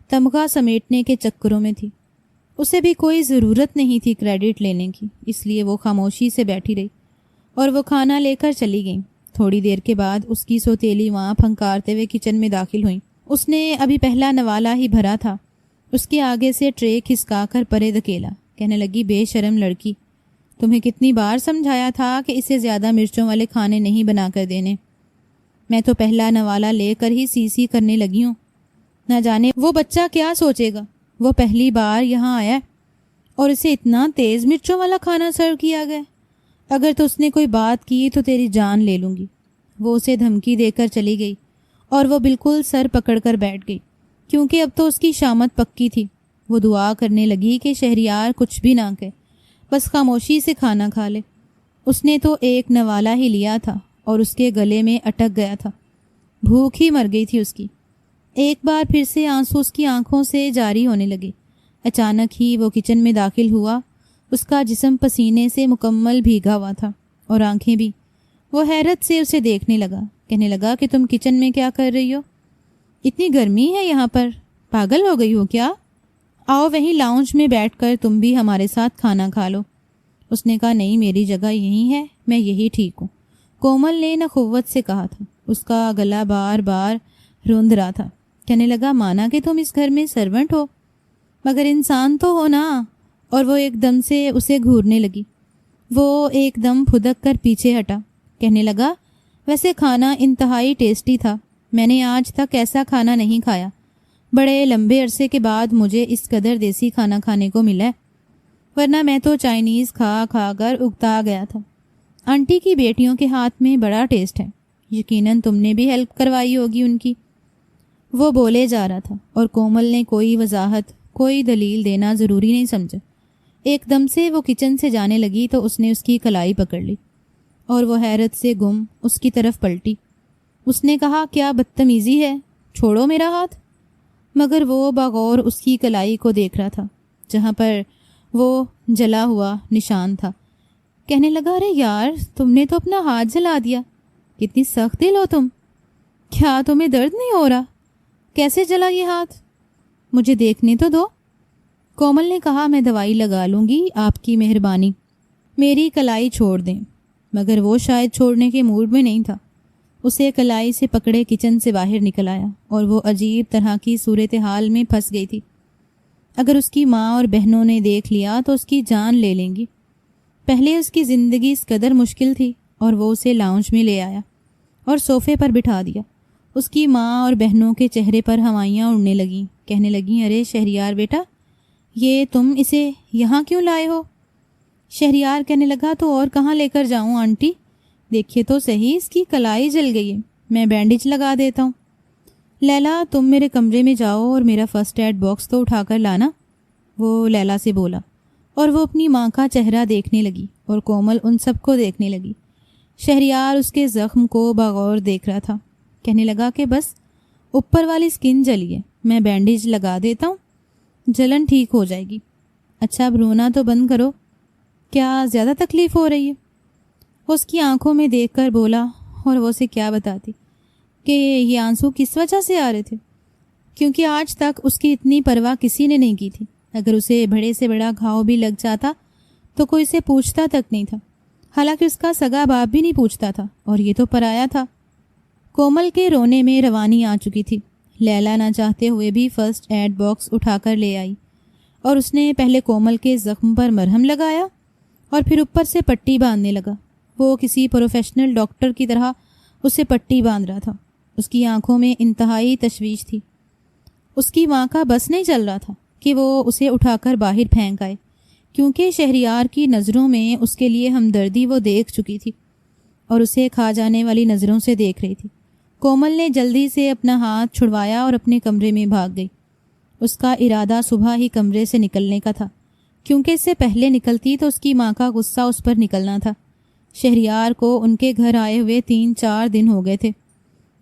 تمغہ سمیٹنے کے چکروں میں تھی۔ اسے بھی کوئی ضرورت نہیں تھی کریڈٹ لینے کی، اس لیے وہ خاموشی سے بیٹھی رہی اور وہ کھانا لے کر چلی گئیں۔ تھوڑی دیر کے بعد اس کی سوتیلی ماں پھنکارتے ہوئے کچن میں داخل ہوئیں۔ اس نے ابھی پہلا نوالا ہی بھرا تھا۔ اس کے آگے سے ٹرے کھسکا کر پرے دھکیلا، کہنے لگی، بے شرم لڑکی، تمہیں کتنی بار سمجھایا تھا کہ اسے زیادہ مرچوں والے کھانے نہیں بنا کر دینے۔ میں تو پہلا نوالا لے کر ہی سی سی کرنے لگی ہوں۔ نہ جانے وہ بچہ کیا سوچے گا، وہ پہلی بار یہاں آیا اور اسے اتنا تیز مرچوں والا کھانا سرو کیا گیا۔ اگر تو اس نے کوئی بات کی تو تیری جان لے لوں گی۔ وہ اسے دھمکی دے کر چلی گئی اور وہ بالکل سر پکڑ کر بیٹھ گئی، کیونکہ اب تو اس کی شامت پکی تھی۔ وہ دعا کرنے لگی کہ شہریار کچھ بھی نہ کہے، بس خاموشی سے کھانا کھا لے۔ اس نے تو ایک نوالا ہی لیا تھا اور اس کے گلے میں اٹک گیا تھا، بھوک ہی مر گئی تھی اس کی۔ ایک بار پھر سے آنسو اس کی آنکھوں سے جاری ہونے لگے۔ اچانک ہی وہ کچن میں داخل ہوا۔ اس کا جسم پسینے سے مکمل بھیگا ہوا تھا اور آنکھیں بھی۔ وہ حیرت سے اسے دیکھنے لگا، کہنے لگا کہ تم کچن میں کیا کر رہی ہو؟ اتنی گرمی ہے یہاں پر، پاگل ہو گئی ہو کیا؟ آؤ وہیں لاؤنج میں بیٹھ کر تم بھی ہمارے ساتھ کھانا کھا لو۔ اس نے کہا، نہیں، میری جگہ یہی ہے، میں یہی ٹھیک ہوں۔ کومل نے نخوت سے کہا تھا۔ اس کا گلا بار بار روندھ رہا تھا۔ کہنے لگا، مانا کہ تم اس گھر میں سرونٹ ہو، مگر انسان تو ہو نا۔ اور وہ ایک دم سے اسے گھورنے لگی۔ وہ ایک دم پھدک کر پیچھے ہٹا، کہنے لگا، ویسے کھانا انتہائی ٹیسٹی تھا، میں نے آج تک ایسا کھانا نہیں کھایا۔ بڑے لمبے عرصے کے بعد مجھے اس قدر دیسی کھانا کھانے کو ملا ہے، ورنہ میں تو چائنیز کھا کھا کر اگتا گیا تھا۔ آنٹی کی بیٹیوں کے ہاتھ میں بڑا ٹیسٹ ہے، یقیناً تم نے بھی ہیلپ کروائی ہوگی ان کی۔ وہ بولے جا رہا تھا اور کومل نے کوئی وضاحت، کوئی دلیل دینا ضروری نہیں سمجھا۔ ایک دم سے وہ کچن سے جانے لگی تو اس نے اس کی کلائی پکڑ لی اور وہ حیرت سے گم اس کی طرف پلٹی۔ اس نے کہا، کیا بدتمیزی ہے، چھوڑو میرا ہاتھ۔ مگر وہ بغور اس کی کلائی کو دیکھ رہا تھا جہاں پر وہ جلا ہوا نشان تھا۔ کہنے لگا، ارے یار، تم نے تو اپنا ہاتھ جلا دیا، کتنی سخت دل ہو تم۔ کیا تمہیں درد نہیں ہو رہا؟ کیسے جلا یہ ہاتھ؟ مجھے دیکھنے تو دو۔ کومل نے کہا، میں دوائی لگا لوں گی، آپ کی مہربانی، میری کلائی چھوڑ دیں۔ مگر وہ شاید چھوڑنے کے موڈ میں نہیں تھا۔ اسے کلائی سے پکڑے کچن سے باہر نکل آیا اور وہ عجیب طرح کی صورتحال میں پھنس گئی تھی۔ اگر اس کی ماں اور بہنوں نے دیکھ لیا تو اس کی جان لے لیں گی۔ پہلے اس کی زندگی اس قدر مشکل تھی اور وہ اسے لاؤنج میں لے آیا اور صوفے پر بٹھا دیا۔ اس کی ماں اور بہنوں کے چہرے پر ہوائیاں اڑنے لگیں، کہنے لگیں، ارے شہریار بیٹا، یہ تم اسے یہاں کیوں لائے ہو؟ شہریار کہنے لگا، تو اور کہاں لے کر جاؤں آنٹی؟ دیکھیے تو صحیح، اس کی کلائی جل گئی ہے، میں بینڈیج لگا دیتا ہوں۔ لیلا، تم میرے کمرے میں جاؤ اور میرا فرسٹ ایڈ باکس تو اٹھا کر لانا، وہ لیلا سے بولا۔ اور وہ اپنی ماں کا چہرہ دیکھنے لگی اور کومل ان سب کو دیکھنے لگی۔ شہریار اس کے زخم کو بغور دیکھ رہا تھا، کہنے لگا کہ بس اوپر والی سکن جلی ہے، میں بینڈیج لگا دیتا ہوں، جلن ٹھیک ہو جائے گی۔ اچھا، اب رونا تو بند کرو، کیا زیادہ تکلیف ہو رہی ہے؟ وہ اس کی آنکھوں میں دیکھ کر بولا، اور وہ اسے کیا بتاتی کہ یہ آنسو کس وجہ سے آ رہے تھے، کیونکہ آج تک اس کی اتنی پرواہ کسی نے نہیں کی تھی۔ اگر اسے بڑے سے بڑا گھاؤ بھی لگ جاتا تو کوئی اسے پوچھتا تک نہیں تھا، حالانکہ اس کا سگا باپ بھی نہیں پوچھتا تھا، اور یہ تو پرایا تھا۔ کومل کے رونے میں روانی آ چکی تھی۔ لیلا نہ چاہتے ہوئے بھی فرسٹ ایڈ باکس اٹھا کر لے آئی اور اس نے پہلے کومل کے زخم پر مرہم لگایا اور پھر اوپر سے پٹی باندھنے لگا۔ وہ کسی پروفیشنل ڈاکٹر کی طرح اسے پٹی باندھ رہا تھا۔ اس کی آنکھوں میں انتہائی تشویش تھی۔ اس کی ماں کا بس نہیں چل رہا تھا کہ وہ اسے اٹھا کر باہر پھینک آئے، کیونکہ شہریار کی نظروں میں اس کے لیے ہمدردی وہ دیکھ چکی تھی اور اسے کھا جانے والی نظروں سے دیکھ رہی تھی۔ کومل نے جلدی سے اپنا ہاتھ چھڑوایا اور اپنے کمرے میں بھاگ گئی۔ اس کا ارادہ صبح ہی کمرے سے نکلنے کا تھا، کیونکہ اس سے پہلے نکلتی تو اس کی ماں کا غصہ اس پر نکلنا تھا۔ شہریار کو ان کے گھر آئے ہوئے 3-4 دن ہو گئے تھے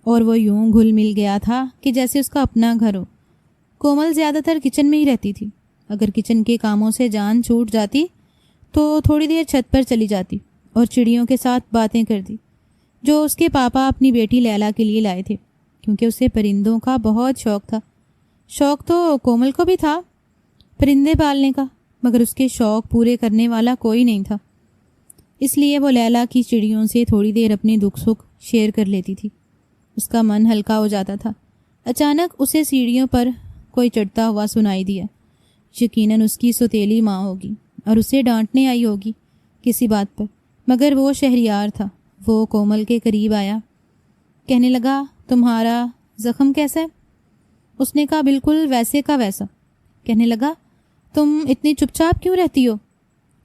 اور وہ یوں گھل مل گیا تھا کہ جیسے اس کا اپنا گھر ہو۔ کومل زیادہ تر کچن میں ہی رہتی تھی۔ اگر کچن کے کاموں سے جان چھوٹ جاتی تو تھوڑی دیر چھت پر چلی جاتی اور چڑیوں کے ساتھ باتیں کرتی، جو اس کے پاپا اپنی بیٹی لیلا کے لیے لائے تھے، کیونکہ اسے پرندوں کا بہت شوق تھا۔ شوق تو کومل کو بھی تھا پرندے پالنے کا، مگر اس کے شوق پورے کرنے والا کوئی نہیں تھا، اس لیے وہ لیلا کی چڑیوں سے تھوڑی دیر اپنے دکھ سکھ شیئر کر لیتی تھی۔ اس کا من ہلکا ہو جاتا تھا۔ اچانک اسے سیڑھیوں پر کوئی چڑھتا ہوا سنائی دیا۔ یقیناً اس کی سوتیلی ماں ہوگی اور اسے ڈانٹنے آئی ہوگی کسی بات پر، مگر وہ شہریار تھا۔ وہ کومل کے قریب آیا، کہنے لگا تمہارا زخم کیسا ہے؟ اس نے کہا بالکل ویسے کا ویسا۔ کہنے لگا تم اتنی چپ چاپ کیوں رہتی ہو؟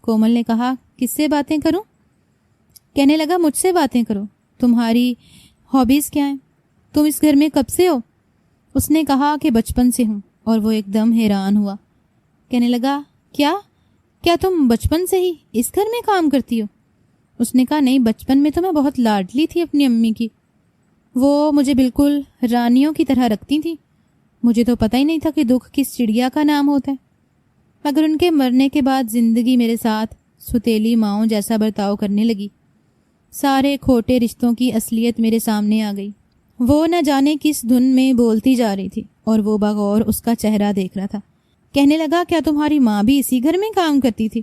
کومل نے کہا کس سے باتیں کروں؟ کہنے لگا مجھ سے باتیں کرو، تمہاری ہابیز کیا ہیں؟ تم اس گھر میں کب سے ہو؟ اس نے کہا کہ بچپن سے ہوں، اور وہ ایک دم حیران ہوا۔ کہنے لگا کیا تم بچپن سے ہی اس گھر میں کام کرتی ہو؟ اس نے کہا نہیں، بچپن میں تو میں بہت لاڈلی تھی اپنی امی کی، وہ مجھے بالکل رانیوں کی طرح رکھتی تھیں، مجھے تو پتہ ہی نہیں تھا کہ دکھ کس چڑیا کا نام ہوتا ہے، مگر ان کے مرنے کے بعد زندگی میرے ساتھ ستیلی ماؤں جیسا برتاؤ کرنے لگی، سارے کھوٹے رشتوں کی اصلیت میرے سامنے آ گئی۔ وہ نہ جانے کس دھن میں بولتی جا رہی تھی اور وہ بغور اس کا چہرہ دیکھ رہا تھا۔ کہنے لگا کیا تمہاری ماں بھی اسی گھر میں کام کرتی تھی؟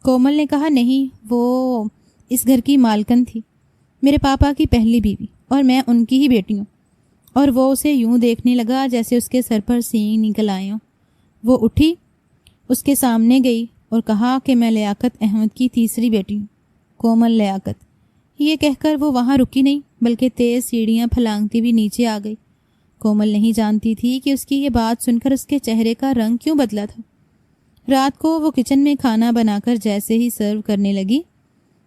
کومل نے کہا نہیں، وہ اس گھر کی مالکن تھی، میرے پاپا کی پہلی بیوی، اور میں ان کی ہی بیٹی ہوں۔ اور وہ اسے یوں دیکھنے لگا جیسے اس کے سر پر سینگ نکل آئے ہوں۔ وہ اٹھی، اس کے سامنے گئی اور کہا کہ میں لیاقت احمد کی تیسری بیٹی ہوں، کومل لیاقت۔ یہ کہہ کر وہ وہاں رکی نہیں بلکہ تیز سیڑھیاں پھلانگتی بھی نیچے آ گئی۔ کومل نہیں جانتی تھی کہ اس کی یہ بات سن کر اس کے چہرے کا رنگ کیوں بدلا تھا۔ رات کو وہ کچن میں کھانا بنا کر جیسے ہی سرو کرنے لگی،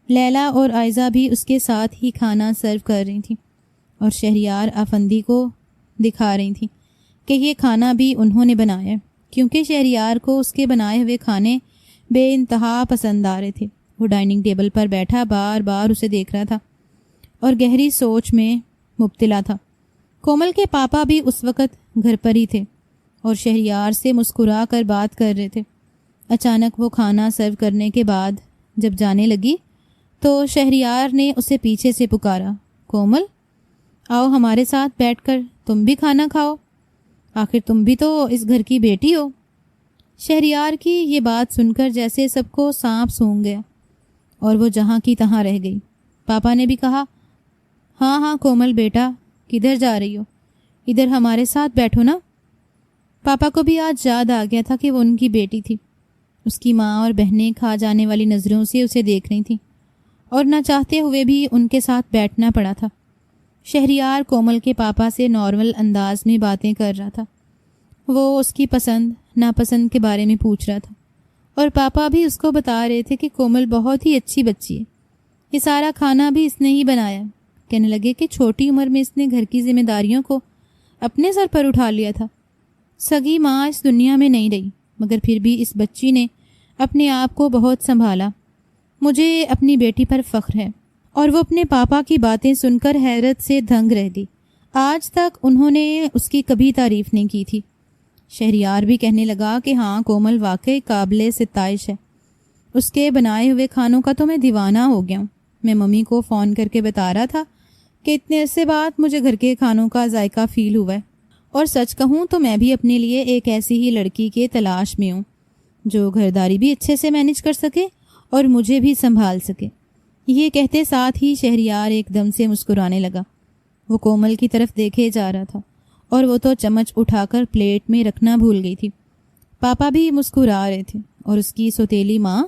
لیلا اور آئزہ بھی اس کے ساتھ ہی کھانا سرو کر رہی تھیں اور شہریار افندی کو دکھا رہی تھیں کہ یہ کھانا بھی انہوں نے بنایا ہے، کیونکہ شہریار کو اس کے بنائے ہوئے کھانے بے انتہا پسند آ رہے تھے۔ وہ ڈائننگ ٹیبل پر بیٹھا بار بار اسے دیکھ رہا تھا اور گہری سوچ میں مبتلا تھا۔ کومل کے پاپا بھی اس وقت گھر پر ہی تھے اور شہریار سے مسکرا کر بات کر رہے تھے۔ اچانک وہ کھانا سرو کرنے کے بعد جب جانے لگی تو شہریار نے اسے پیچھے سے پکارا، کومل آؤ ہمارے ساتھ بیٹھ کر تم بھی کھانا کھاؤ، آخر تم بھی تو اس گھر کی بیٹی ہو۔ شہریار کی یہ بات سن کر جیسے سب کو سانپ سونگھ گیا اور وہ جہاں کی تہاں رہ گئی۔ پاپا نے بھی کہا ہاں کومل بیٹا، کدھر جا رہی ہو؟ ادھر ہمارے ساتھ بیٹھو نا۔ پاپا کو بھی آج یاد آ گیا تھا کہ وہ ان کی بیٹی تھی۔ اس کی ماں اور بہنیں کھا جانے والی نظروں سے اسے دیکھ رہی تھیں اور نہ چاہتے ہوئے بھی ان کے ساتھ بیٹھنا پڑا تھا۔ شہریار کومل کے پاپا سے نارمل انداز میں باتیں کر رہا تھا، وہ اس کی پسند ناپسند کے بارے میں پوچھ رہا تھا اور پاپا بھی اس کو بتا رہے تھے کہ کومل بہت ہی اچھی بچی ہے، یہ سارا کھانا بھی اس نے ہی بنایا۔ کہنے لگے کہ چھوٹی عمر میں اس نے گھر کی ذمہ داریوں کو اپنے سر پر اٹھا لیا تھا۔ سگی ماں اس دنیا میں نہیں رہی، مگر پھر بھی اس بچی نے اپنے آپ کو بہت سنبھالا۔ مجھے اپنی بیٹی پر فخر ہے۔ اور وہ اپنے پاپا کی باتیں سن کر حیرت سے دھنگ رہ گئی۔ آج تک انہوں نے اس کی کبھی تعریف نہیں کی تھی۔ شہریار بھی کہنے لگا کہ ہاں کومل واقعی قابل ستائش ہے، اس کے بنائے ہوئے کھانوں کا تو میں دیوانہ ہو گیا ہوں۔ میں ممی کو فون کر کے بتا رہا تھا کہ اتنے عرصے بعد مجھے گھر کے کھانوں کا ذائقہ فیل ہوا ہے، اور سچ کہوں تو میں بھی اپنے لیے ایک ایسی ہی لڑکی کے تلاش میں ہوں جو گھرداری بھی اچھے سے مینج کر سکے اور مجھے بھی سنبھال سکے۔ یہ کہتے ساتھ ہی شہریار ایک دم سے مسکرانے لگا۔ وہ کومل کی طرف دیکھے جا رہا تھا اور وہ تو چمچ اٹھا کر پلیٹ میں رکھنا بھول گئی تھی۔ پاپا بھی مسکرا رہے تھے اور اس کی سوتیلی ماں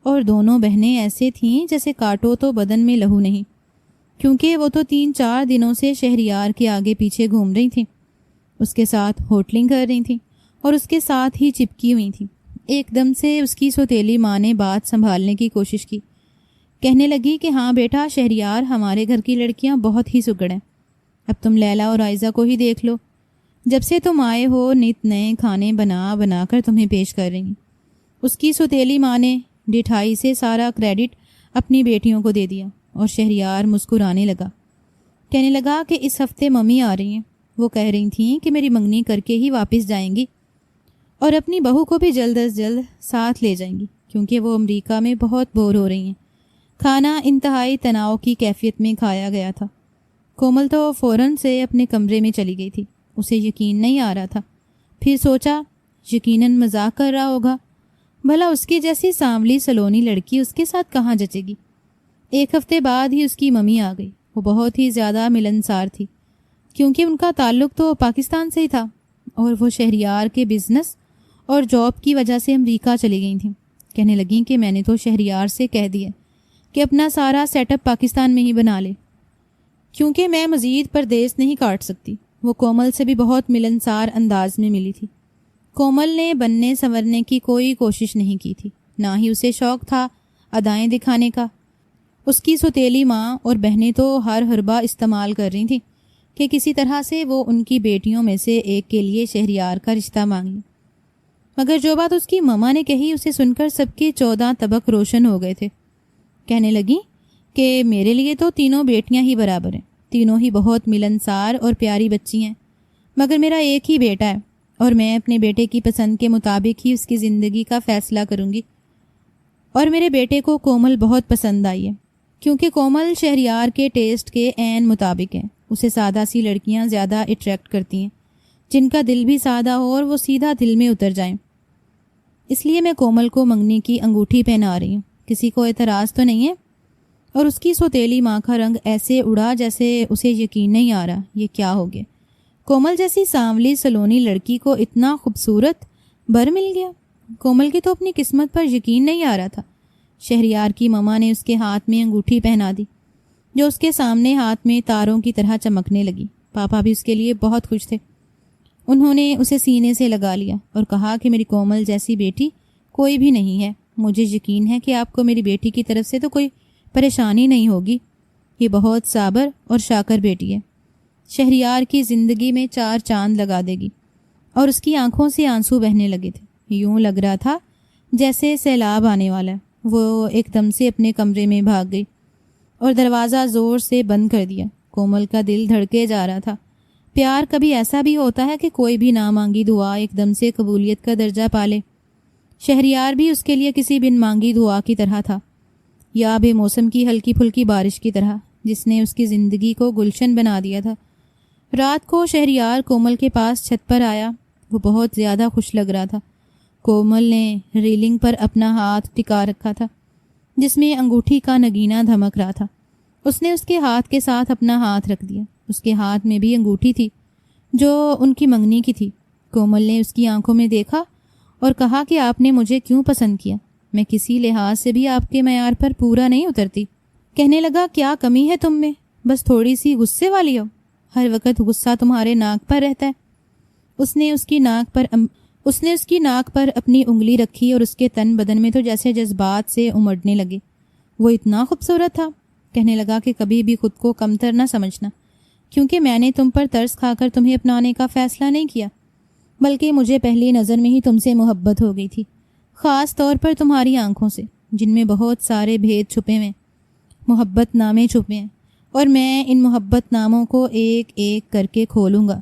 اور دونوں بہنیں ایسے تھیں جیسے کاٹو تو بدن میں لہو نہیں، کیونکہ وہ تو 3-4 دنوں سے شہریار کے آگے پیچھے گھوم رہی تھیں، اس کے ساتھ ہوٹلنگ کر رہی تھیں اور اس کے ساتھ ہی چپکی ہوئی تھیں۔ ایک دم سے اس کی سوتیلی ماں نے بات سنبھالنے کی کوشش کی، کہنے لگی کہ ہاں بیٹا شہریار، ہمارے گھر کی لڑکیاں بہت ہی سگڑ ہیں، اب تم لیلا اور آئزہ کو ہی دیکھ لو، جب سے تم آئے ہو نت نئے کھانے بنا بنا کر تمہیں پیش کر رہی ہیں۔ اس کی سوتیلی ماں نے ڈٹھائی سے سارا کریڈٹ اپنی بیٹیوں کو دے دیا اور شہریار مسکرانے لگا، کہنے لگا کہ اس ہفتے ممی آ رہی ہیں، وہ کہہ رہی تھیں کہ میری منگنی کر کے ہی واپس جائیں گی اور اپنی بہو کو بھی جلد از جلد ساتھ لے جائیں گی، کیونکہ وہ امریکہ میں بہت بور ہو رہی ہیں۔ کھانا انتہائی تناؤ کی کیفیت میں کھایا گیا تھا۔ کومل تو فوراً سے اپنے کمرے میں چلی گئی تھی، اسے یقین نہیں آ رہا تھا، پھر سوچا یقیناً مذاق کر رہا ہوگا، بھلا اس کی جیسی سانولی سلونی لڑکی اس کے ساتھ کہاں جچے گی۔ 1 ہفتے بعد ہی اس کی ممی آ گئی۔ وہ بہت ہی زیادہ ملنسار تھی کیونکہ ان کا تعلق تو پاکستان سے ہی تھا، اور وہ شہریار کے بزنس اور جاب کی وجہ سے امریکہ چلی گئی تھیں۔ کہنے لگیں کہ میں نے تو شہریار سے کہہ دیا کہ اپنا سارا سیٹ اپ پاکستان میں ہی بنا لے، کیونکہ میں مزید پردیس نہیں کاٹ سکتی۔ وہ کومل سے بھی بہت ملنسار انداز میں ملی تھی۔ کومل نے بننے سنورنے کی کوئی کوشش نہیں کی تھی، نہ ہی اسے شوق تھا ادائیں دکھانے کا۔ اس کی سوتیلی ماں اور بہنیں تو ہر حربہ استعمال کر رہی تھیں کہ کسی طرح سے وہ ان کی بیٹیوں میں سے ایک کے لیے شہریار کا رشتہ مانگ لیں، مگر جو بات اس کی ماما نے کہی اسے سن کر سب کے 14 طبق روشن ہو گئے تھے۔ کہنے لگیں کہ میرے لیے تو تینوں بیٹیاں ہی برابر ہیں، تینوں ہی بہت ملنسار اور پیاری بچی ہیں، مگر میرا ایک ہی بیٹا ہے اور میں اپنے بیٹے کی پسند کے مطابق ہی اس کی زندگی کا فیصلہ کروں گی۔ اور میرے بیٹے کو کومل بہت پسند آئی ہے، کیونکہ کومل شہریار کے ٹیسٹ کے عین مطابق ہے۔ اسے سادہ سی لڑکیاں زیادہ اٹریکٹ کرتی ہیں، جن کا دل بھی سادہ ہو اور وہ سیدھا دل میں اتر جائیں۔ اس لیے میں کومل کو منگنی کی انگوٹھی پہنا رہی ہوں، کسی کو اعتراض تو نہیں ہے؟ اور اس کی سوتیلی ماں کا رنگ ایسے اڑا جیسے اسے یقین نہیں آ رہا یہ کیا ہو گیا۔ کومل جیسی سانولی سلونی لڑکی کو اتنا خوبصورت بر مل گیا۔ کومل کی تو اپنی قسمت پر یقین نہیں آ رہا تھا۔ شہریار کی ماما نے اس کے ہاتھ میں انگوٹھی پہنا دی، جو اس کے سامنے ہاتھ میں تاروں کی طرح چمکنے لگی۔ پاپا بھی اس کے لیے بہت خوش تھے۔ انہوں نے اسے سینے سے لگا لیا اور کہا کہ میری کومل جیسی بیٹی کوئی بھی نہیں ہے۔ مجھے یقین ہے کہ آپ کو میری بیٹی کی طرف سے تو کوئی پریشانی نہیں ہوگی۔ یہ بہت صابر اور شاکر بیٹی ہے، شہریار کی زندگی میں 4 چاند لگا دے گی۔ اور اس کی آنکھوں سے آنسو بہنے لگے تھے، یوں لگ رہا تھا جیسے سیلاب آنے والا ہے۔ وہ ایک دم سے اپنے کمرے میں بھاگ گئی اور دروازہ زور سے بند کر دیا۔ کومل کا دل دھڑکے جا رہا تھا۔ پیار کبھی ایسا بھی ہوتا ہے کہ کوئی بھی نہ مانگی دعا ایک دم سے قبولیت کا درجہ پالے۔ شہریار بھی اس کے لیے کسی بن مانگی دعا کی طرح تھا، یا بے موسم کی ہلکی پھلکی بارش کی طرح، جس نے اس کی زندگی کو گلشن بنا دیا تھا۔ رات کو شہریار کومل کے پاس چھت پر آیا۔ وہ بہت زیادہ خوش لگ رہا تھا۔ کومل نے ریلنگ پر اپنا ہاتھ ٹکا رکھا تھا، جس میں انگوٹھی کا نگینہ دھمک رہا تھا۔ اس نے اس کے ہاتھ کے ساتھ اپنا ہاتھ رکھ دیا۔ اس کے ہاتھ میں بھی انگوٹھی تھی جو ان کی منگنی کی تھی۔ کومل نے اس کی آنکھوں میں دیکھا اور کہا کہ آپ نے مجھے کیوں پسند کیا؟ میں کسی لحاظ سے بھی آپ کے معیار پر پورا نہیں اترتی۔ کہنے لگا کیا کمی ہے تم میں؟ بس تھوڑی سی غصے والی ہو، ہر وقت غصہ تمہارے ناک پر رہتا ہے۔ اس نے اس کی ناک پر اپنی انگلی رکھی اور اس کے تن بدن میں تو جیسے جذبات سے امڑنے لگے۔ وہ اتنا خوبصورت تھا۔ کہنے لگا کہ کبھی بھی خود کو کمتر نہ سمجھنا، کیونکہ میں نے تم پر ترس کھا کر تمہیں اپنانے کا فیصلہ نہیں کیا، بلکہ مجھے پہلی نظر میں ہی تم سے محبت ہو گئی تھی، خاص طور پر تمہاری آنکھوں سے، جن میں بہت سارے بھید چھپے ہوئے، محبت نامے چھپے ہیں، اور میں ان محبت ناموں کو ایک ایک کر کے کھولوں گا۔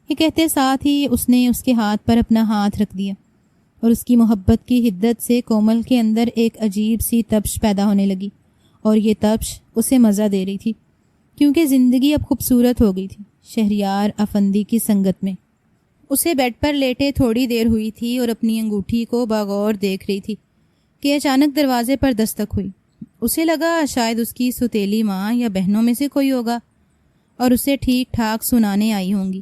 یہ کہتے ساتھ ہی اس نے اس کے ہاتھ پر اپنا ہاتھ رکھ دیا، اور اس کی محبت کی حدت سے کومل کے اندر ایک عجیب سی تپش پیدا ہونے لگی، اور یہ تپش اسے مزہ دے رہی تھی، کیونکہ زندگی اب خوبصورت ہو گئی تھی شہریار افندی کی سنگت میں۔ اسے بیڈ پر لیٹے تھوڑی دیر ہوئی تھی اور اپنی انگوٹھی کو بغور دیکھ رہی تھی کہ اچانک دروازے پر دستک ہوئی۔ اسے لگا شاید اس کی سوتیلی ماں یا بہنوں میں سے کوئی ہوگا اور اسے ٹھیک ٹھاک سنانے آئی ہوں گی،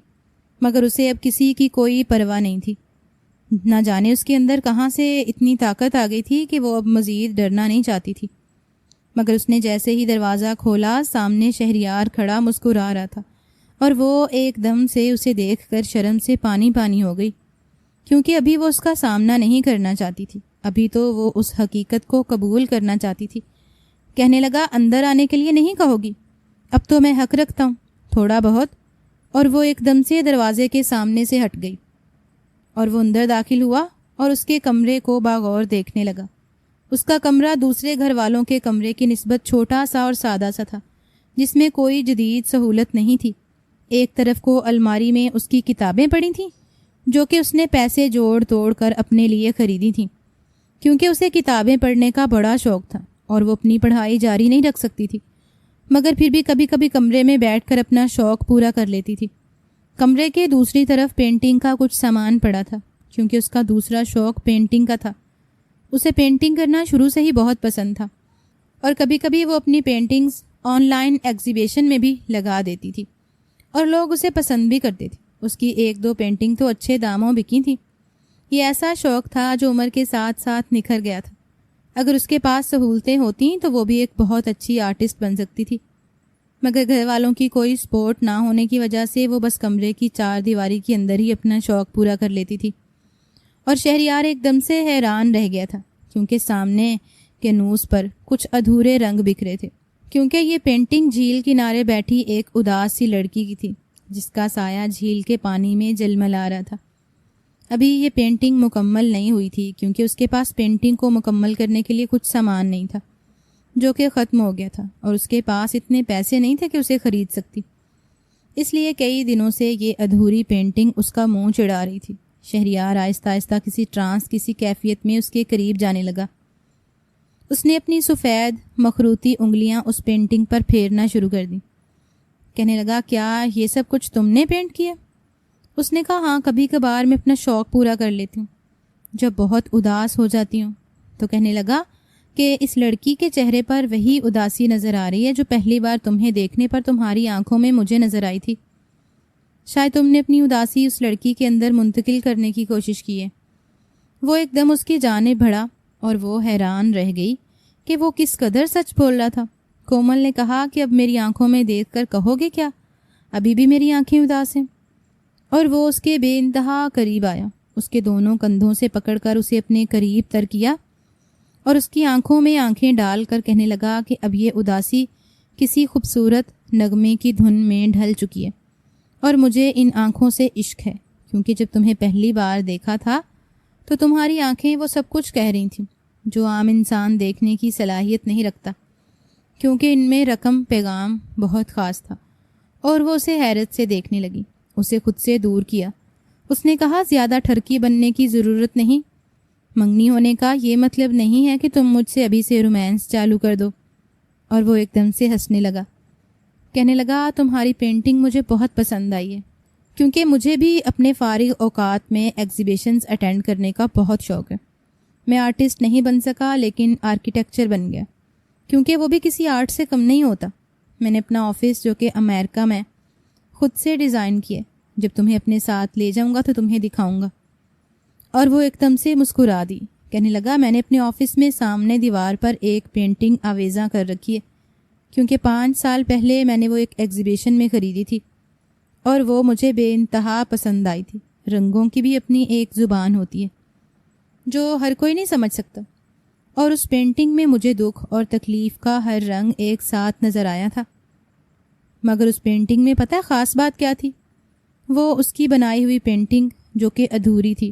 مگر اسے اب کسی کی کوئی پرواہ نہیں تھی۔ نہ جانے اس کے اندر کہاں سے اتنی طاقت آ گئی تھی کہ وہ اب مزید ڈرنا نہیں چاہتی تھی، مگر اس نے جیسے ہی دروازہ کھولا سامنے شہریار کھڑا مسکرا رہا تھا، اور وہ ایک دم سے اسے دیکھ کر شرم سے پانی پانی ہو گئی، کیونکہ ابھی وہ اس کا سامنا نہیں کرنا چاہتی تھی، ابھی تو وہ اس حقیقت کو قبول کرنا چاہتی تھی۔ کہنے لگا اندر آنے کے لیے نہیں کہو گی؟ اب تو میں حق رکھتا ہوں تھوڑا بہت۔ اور وہ ایک دم سے دروازے کے سامنے سے ہٹ گئی، اور وہ اندر داخل ہوا اور اس کے کمرے کو باغور دیکھنے لگا۔ اس کا کمرہ دوسرے گھر والوں کے کمرے کی نسبت چھوٹا سا اور سادہ سا تھا، جس میں کوئی جدید سہولت نہیں تھی۔ ایک طرف کو الماری میں اس کی کتابیں پڑی تھیں، جو کہ اس نے پیسے جوڑ توڑ کر اپنے لیے خریدی تھیں، کیونکہ اسے کتابیں پڑھنے کا بڑا شوق تھا اور وہ اپنی پڑھائی جاری نہیں رکھ سکتی تھی، مگر پھر بھی کبھی کبھی کمرے میں بیٹھ کر اپنا شوق پورا کر لیتی تھی۔ کمرے کے دوسری طرف پینٹنگ کا کچھ سامان پڑا تھا، کیونکہ اس کا دوسرا شوق پینٹنگ کا تھا۔ اسے پینٹنگ کرنا شروع سے ہی بہت پسند تھا، اور کبھی کبھی وہ اپنی پینٹنگز آن لائن ایگزیبیشن میں بھی لگا دیتی تھی، اور لوگ اسے پسند بھی کرتے تھے۔ اس کی 1-2 پینٹنگ تو اچھے داموں بکی تھیں۔ یہ ایسا شوق تھا جو عمر کے ساتھ ساتھ نکھر گیا تھا۔ اگر اس کے پاس سہولتیں ہوتیں تو وہ بھی ایک بہت اچھی آرٹسٹ بن سکتی تھی، مگر گھر والوں کی کوئی سپورٹ نہ ہونے کی وجہ سے وہ بس کمرے کی 4 دیواری کے اندر ہی اپنا شوق پورا کر لیتی تھی۔ اور شہریار ایک دم سے حیران رہ گیا تھا، کیونکہ سامنے کے نوز پر کچھ ادھورے رنگ بکھرے تھے، کیونکہ یہ پینٹنگ جھیل کنارے بیٹھی ایک اداس سی لڑکی کی تھی، جس کا سایہ جھیل کے پانی میں جلملا رہا تھا۔ ابھی یہ پینٹنگ مکمل نہیں ہوئی تھی، کیونکہ اس کے پاس پینٹنگ کو مکمل کرنے کے لیے کچھ سامان نہیں تھا، جو کہ ختم ہو گیا تھا، اور اس کے پاس اتنے پیسے نہیں تھے کہ اسے خرید سکتی۔ اس لیے کئی دنوں سے یہ ادھوری پینٹنگ اس کا منہ چڑھا رہی تھی۔ شہریار آہستہ آہستہ کسی کیفیت میں اس کے قریب جانے لگا۔ اس نے اپنی سفید مخروطی انگلیاں اس پینٹنگ پر پھیرنا شروع کر دیں۔ کہنے لگا، کیا یہ سب کچھ تم نے پینٹ کیا؟ اس نے کہا، ہاں، کبھی کبھار میں اپنا شوق پورا کر لیتی ہوں جب بہت اداس ہو جاتی ہوں۔ تو کہنے لگا کہ اس لڑکی کے چہرے پر وہی اداسی نظر آ رہی ہے جو پہلی بار تمہیں دیکھنے پر تمہاری آنکھوں میں مجھے نظر آئی تھی۔ شاید تم نے اپنی اداسی اس لڑکی کے اندر منتقل کرنے کی کوشش کی ہے۔ وہ ایک دم اس کی جانب بڑھا اور وہ حیران رہ گئی کہ وہ کس قدر سچ بول رہا تھا۔ کومل نے کہا کہ اب میری آنکھوں میں دیکھ کر کہو گے کیا؟ ابھی بھی میری آنکھیں اداس ہیں؟ اور وہ اس کے بے انتہا قریب آیا، اس کے دونوں کندھوں سے پکڑ کر اسے اپنے قریب تر کیا اور اس کی آنکھوں میں آنکھیں ڈال کر کہنے لگا کہ اب یہ اداسی کسی خوبصورت نغمے کی دھن میں ڈھل چکی ہے، اور مجھے ان آنکھوں سے عشق ہے، کیونکہ جب تمہیں پہلی بار دیکھا تھا تو تمہاری آنکھیں وہ سب کچھ کہہ رہی تھیں جو عام انسان دیکھنے کی صلاحیت نہیں رکھتا، کیونکہ ان میں رقم پیغام بہت خاص تھا۔ اور وہ اسے حیرت سے دیکھنے لگی، اسے خود سے دور کیا۔ اس نے کہا، زیادہ ٹھرکی بننے کی ضرورت نہیں، منگنی ہونے کا یہ مطلب نہیں ہے کہ تم مجھ سے ابھی سے رومانس چالو کر دو۔ اور وہ ایک دم سے ہنسنے لگا، کہنے لگا، تمہاری پینٹنگ مجھے بہت پسند آئی ہے، کیونکہ مجھے بھی اپنے فارغ اوقات میں ایگزیبیشنز اٹینڈ کرنے کا بہت شوق ہے۔ میں آرٹسٹ نہیں بن سکا، لیکن آرکیٹیکچر بن گیا، کیونکہ وہ بھی کسی آرٹ سے کم نہیں ہوتا۔ میں نے اپنا آفس، جو کہ امریکہ میں، خود سے ڈیزائن کیا۔ جب تمہیں اپنے ساتھ لے جاؤں گا تو تمہیں دکھاؤں گا۔ اور وہ ایک دم سے مسکرا دی، کہنے لگا، میں نے اپنے آفس میں سامنے دیوار پر ایک پینٹنگ آویزاں کر رکھی ہے، کیونکہ 5 سال پہلے میں نے وہ ایک ایگزیبیشن میں خریدی تھی، اور وہ مجھے بے انتہا پسند آئی تھی۔ رنگوں کی بھی اپنی ایک زبان ہوتی ہے جو ہر کوئی نہیں سمجھ سکتا، اور اس پینٹنگ میں مجھے دکھ اور تکلیف کا ہر رنگ ایک ساتھ نظر آیا تھا۔ مگر اس پینٹنگ میں پتہ خاص بات کیا تھی؟ وہ اس کی بنائی ہوئی پینٹنگ، جو کہ ادھوری تھی،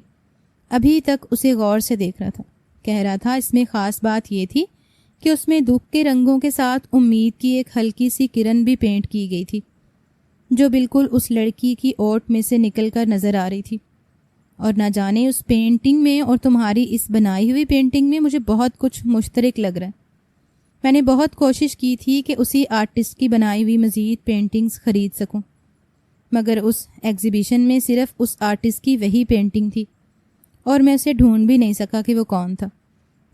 ابھی تک اسے غور سے دیکھ رہا تھا۔ کہہ رہا تھا، اس میں خاص بات یہ تھی کہ اس میں دکھ کے رنگوں کے ساتھ امید کی ایک ہلکی سی کرن بھی پینٹ کی گئی تھی، جو بالکل اس لڑکی کی اوٹ میں سے نکل کر نظر آ رہی تھی۔ اور نہ جانے اس پینٹنگ میں اور تمہاری اس بنائی ہوئی پینٹنگ میں مجھے بہت کچھ مشترک لگ رہا ہے۔ میں نے بہت کوشش کی تھی کہ اسی آرٹسٹ کی بنائی ہوئی مزید پینٹنگز خرید سکوں، مگر اس ایگزیبیشن میں صرف اس آرٹسٹ کی وہی پینٹنگ تھی، اور میں اسے ڈھونڈ بھی نہیں سکا کہ وہ کون تھا